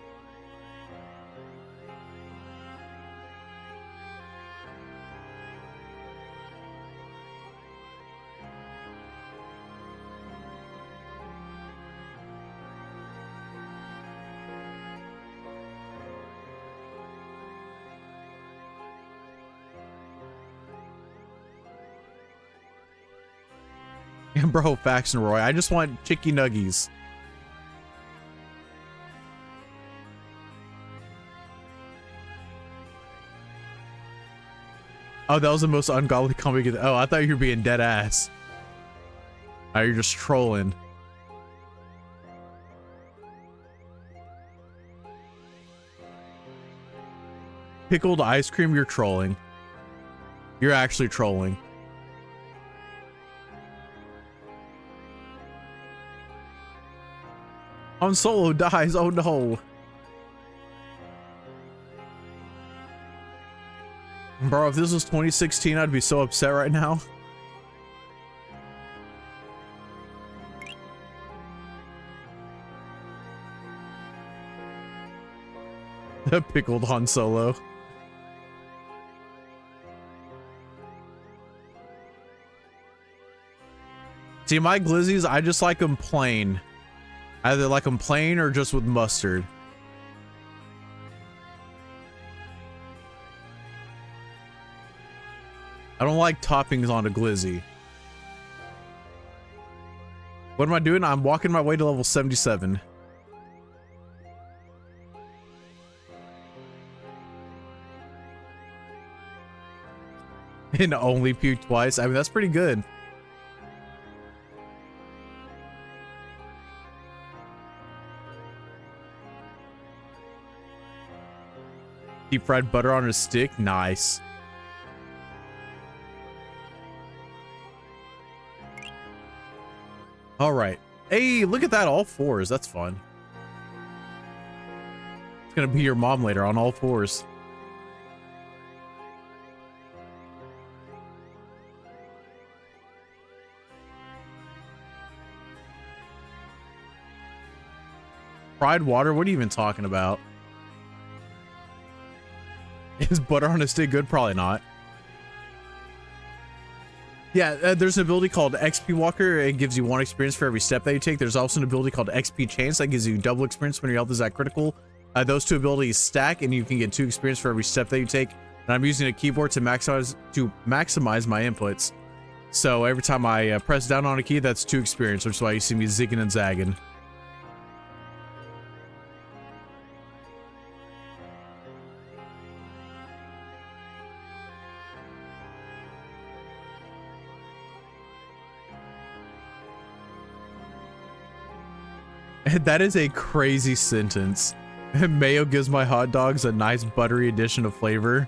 And bro, Faction Roy, I just want chicky nuggies. Oh, that was the most ungodly comic. Oh, I thought you were being dead ass. Oh, you're just trolling. Pickled ice cream, you're trolling. You're actually trolling. Han Solo dies. Oh no. Bro, if this was 2016, I'd be so upset right now. Pickled Han Solo. See, my glizzies, I just like them plain. Either like them plain or just with mustard. I don't like toppings on a glizzy. What am I doing? I'm walking my way to level 77. And only puke twice. I mean, that's pretty good. Deep fried butter on a stick. Nice. All right. Hey, look at that. All fours. That's fun. It's going to be your mom later on all fours. Fried water? What are you even talking about? Is butter on a stick good? Probably not. Yeah, there's an ability called XP Walker. It gives you 1 experience for every step that you take. There's also an ability called XP Chance that gives you double experience when your health is at critical. Those two abilities stack, and you can get 2 experience for every step that you take. And I'm using a keyboard to maximize my inputs. So every time I press down on a key, that's 2 experience, which is why you see me zigging and zagging. That is a crazy sentence. Mayo gives my hot dogs a nice buttery addition of flavor.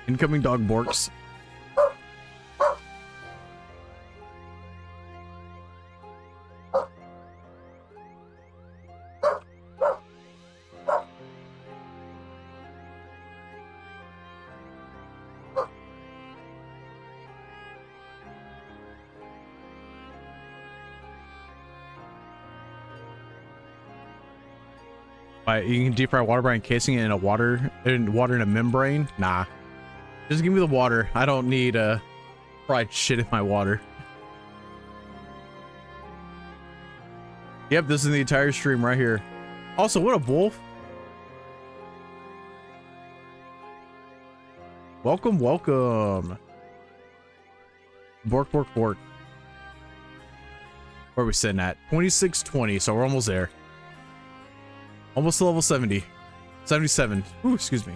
Incoming dog borks. You can deep fry water by encasing it in water in a membrane. Nah, just give me the water. I don't need fried shit in my water. Yep, this is the entire stream right here. Also, what a wolf. Welcome, welcome. Bork, bork, bork. Where are we sitting at? 2620, so we're almost there. Almost to level 70. 77. Ooh, excuse me.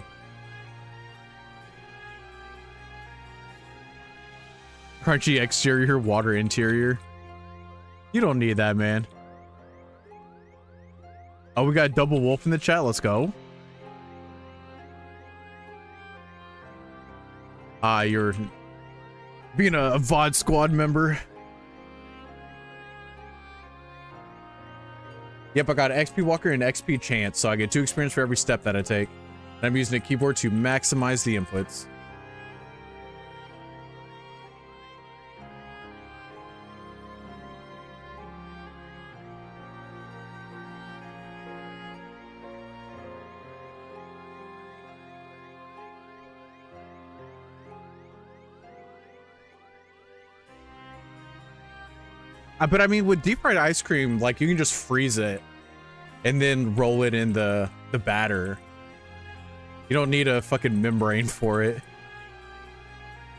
Crunchy exterior, water interior. You don't need that, man. Oh, we got double wolf in the chat. Let's go. You're being a VOD squad member. Yep, I got XP Walker and XP Chance, so I get 2 experience for every step that I take. And I'm using a keyboard to maximize the inputs. But I mean, with deep fried ice cream, like, you can just freeze it and then roll it in the batter. You don't need a fucking membrane for it.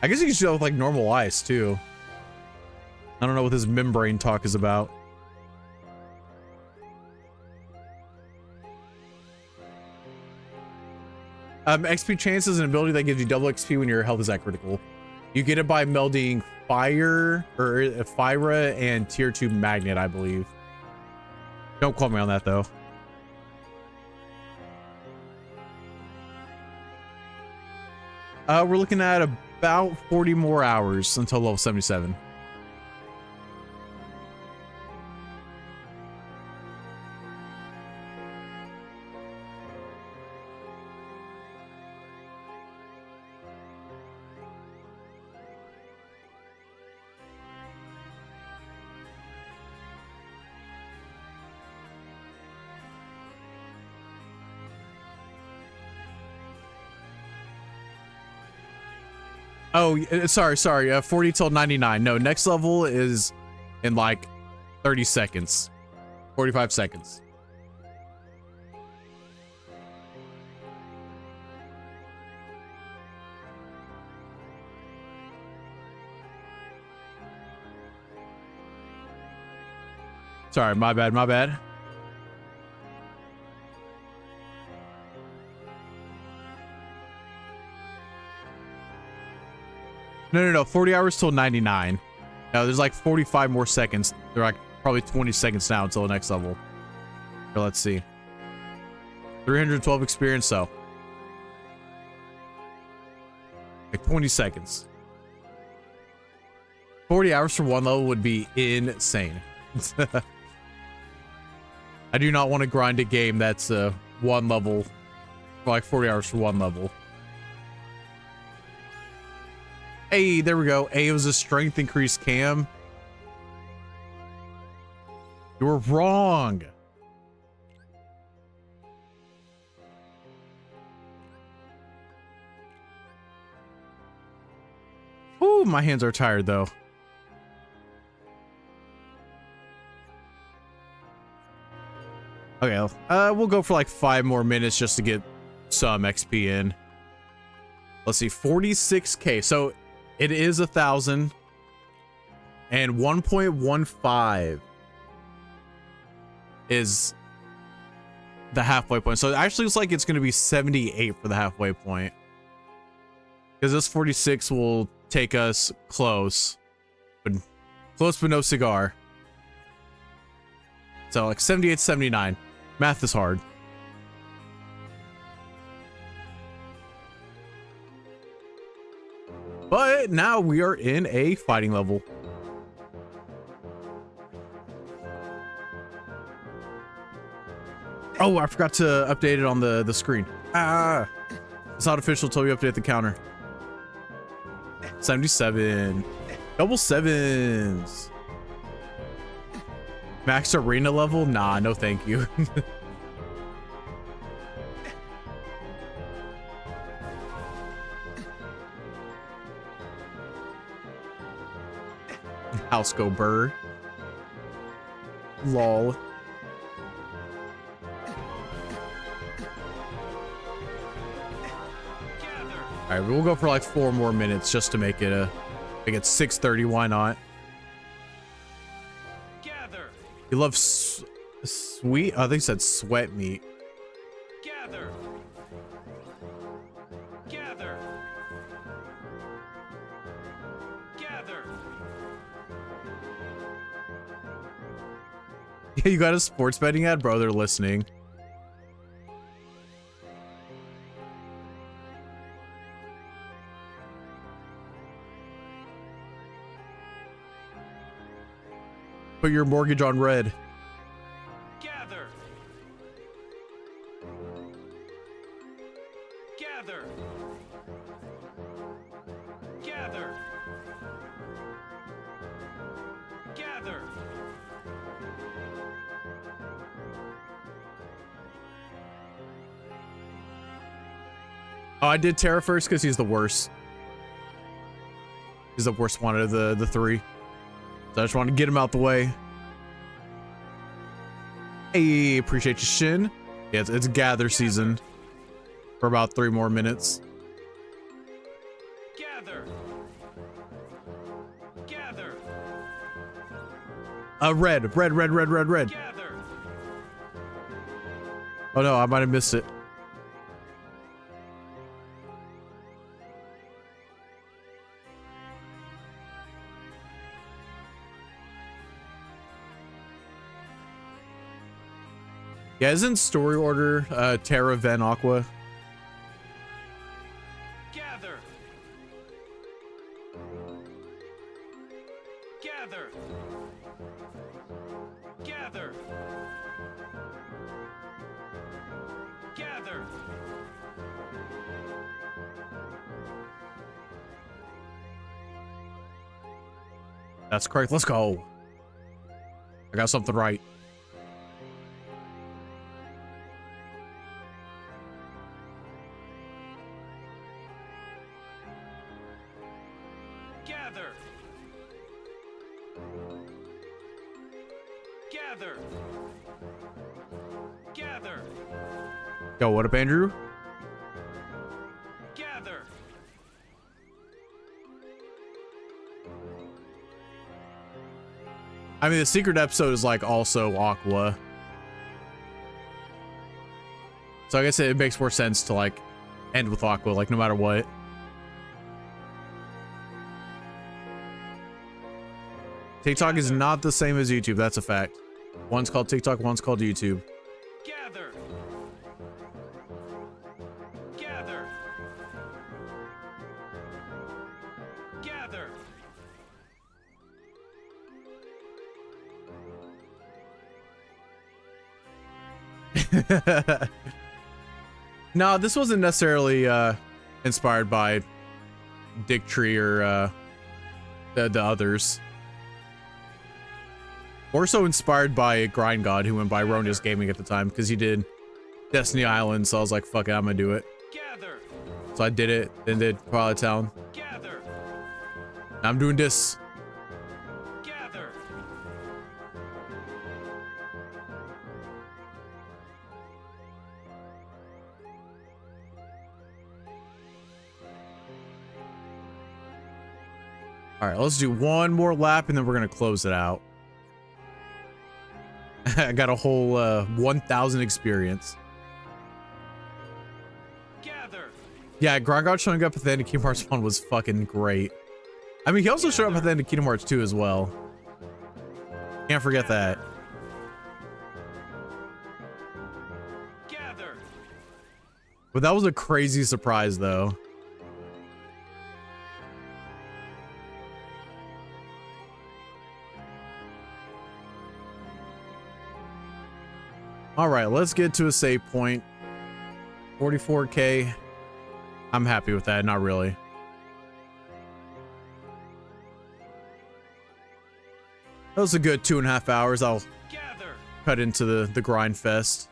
I guess you can do that with like normal ice too. I don't know what this membrane talk is about. XP Chance is an ability that gives you double XP when your health is at critical. You get it by melding fire or Fyra and tier 2 magnet, I believe. Don't quote me on that though. We're looking at about 40 more hours until level 77. Oh, sorry. 40 till 99. No, next level is in like 30 seconds. 45 seconds. Sorry, my bad. No. 40 hours till 99. No, there's like 45 more seconds. They're like probably 20 seconds now until the next level. Here, let's see. 312 experience, so. Like 20 seconds. 40 hours for one level would be insane. I do not want to grind a game that's one level for like 40 hours for one level. Hey, there we go. Hey, it was a strength increase, Cam. You were wrong. Ooh, my hands are tired though. Okay, we'll go for like 5 more minutes just to get some XP in. Let's see, 46k. So it is 1,000 and 1.15 is the halfway point. So it actually looks like it's going to be 78 for the halfway point, because this 46 will take us close but no cigar. So like 78, 79. Math is hard. But now we are in a fighting level. Oh, I forgot to update it on the screen. It's not official until we update the counter. 77. Double sevens. Max arena level? Nah, no thank you. House go burr. Lol. Alright, we'll go for like 4 more minutes just to make it 6:30. Why not? You love sweet? Oh, they said sweat meat. Gather. Yeah, you got a sports betting ad, bro? They're listening. Put your mortgage on red. Gather. Oh, I did Terra first because he's the worst. He's the worst one of the 3. So I just want to get him out the way. Hey, appreciate you, Shin. Yeah, it's gather season for about 3 more minutes. Gather. Red. Gather. Oh no, I might have missed it. Yeah, isn't story order Terra Ven Aqua? Gather. Gather. Gather. Gather. That's correct. Let's go. I got something right. Gather. Gather. Gather. Yo, what up, Andrew? Gather. I mean, the secret episode is like also Aqua. So I guess it makes more sense to like end with Aqua, like no matter what. TikTok is not the same as YouTube. That's a fact. One's called TikTok, one's called YouTube. Gather. Gather. Gather. No, this wasn't necessarily inspired by Dick Tree or the others. More so inspired by Grind God, who went by Ronius Gaming at the time, because he did Destiny Island, so I was like, fuck it, I'm gonna do it. Gather. So I did it, then did Twilight Town. Gather. Now I'm doing this. Gather. Alright, let's do one more lap and then we're gonna close it out. I got a whole 1,000 experience. Gather. Yeah, Grogod showing up at the end of Kingdom Hearts 1 was fucking great. I mean, he also showed up at the end of Kingdom Hearts 2 as well. Can't forget that. Gather. But that was a crazy surprise, though. All right, let's get to a save point. 44K. I'm happy with that. Not really. That was a good 2.5 hours. I'll Gather. cut into the grind fest.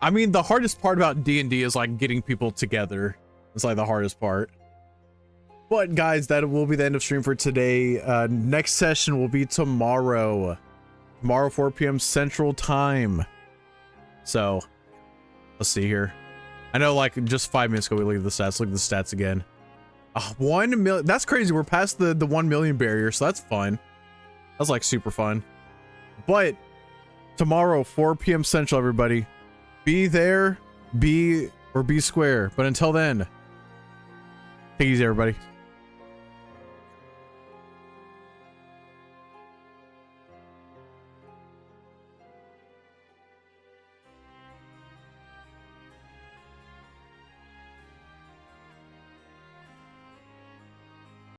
I mean, the hardest part about D&D is like getting people together. It's like the hardest part. But guys, that will be the end of stream for today. Next session will be tomorrow. Tomorrow, 4 p.m. Central Time. So, let's see here. I know like just 5 minutes ago we looked at the stats. Look at the stats again. 1 million. That's crazy. We're past the 1 million barrier, so that's fun. That's like super fun. But tomorrow, 4 p.m. Central, everybody. Be there, be square. But until then, take it easy, everybody.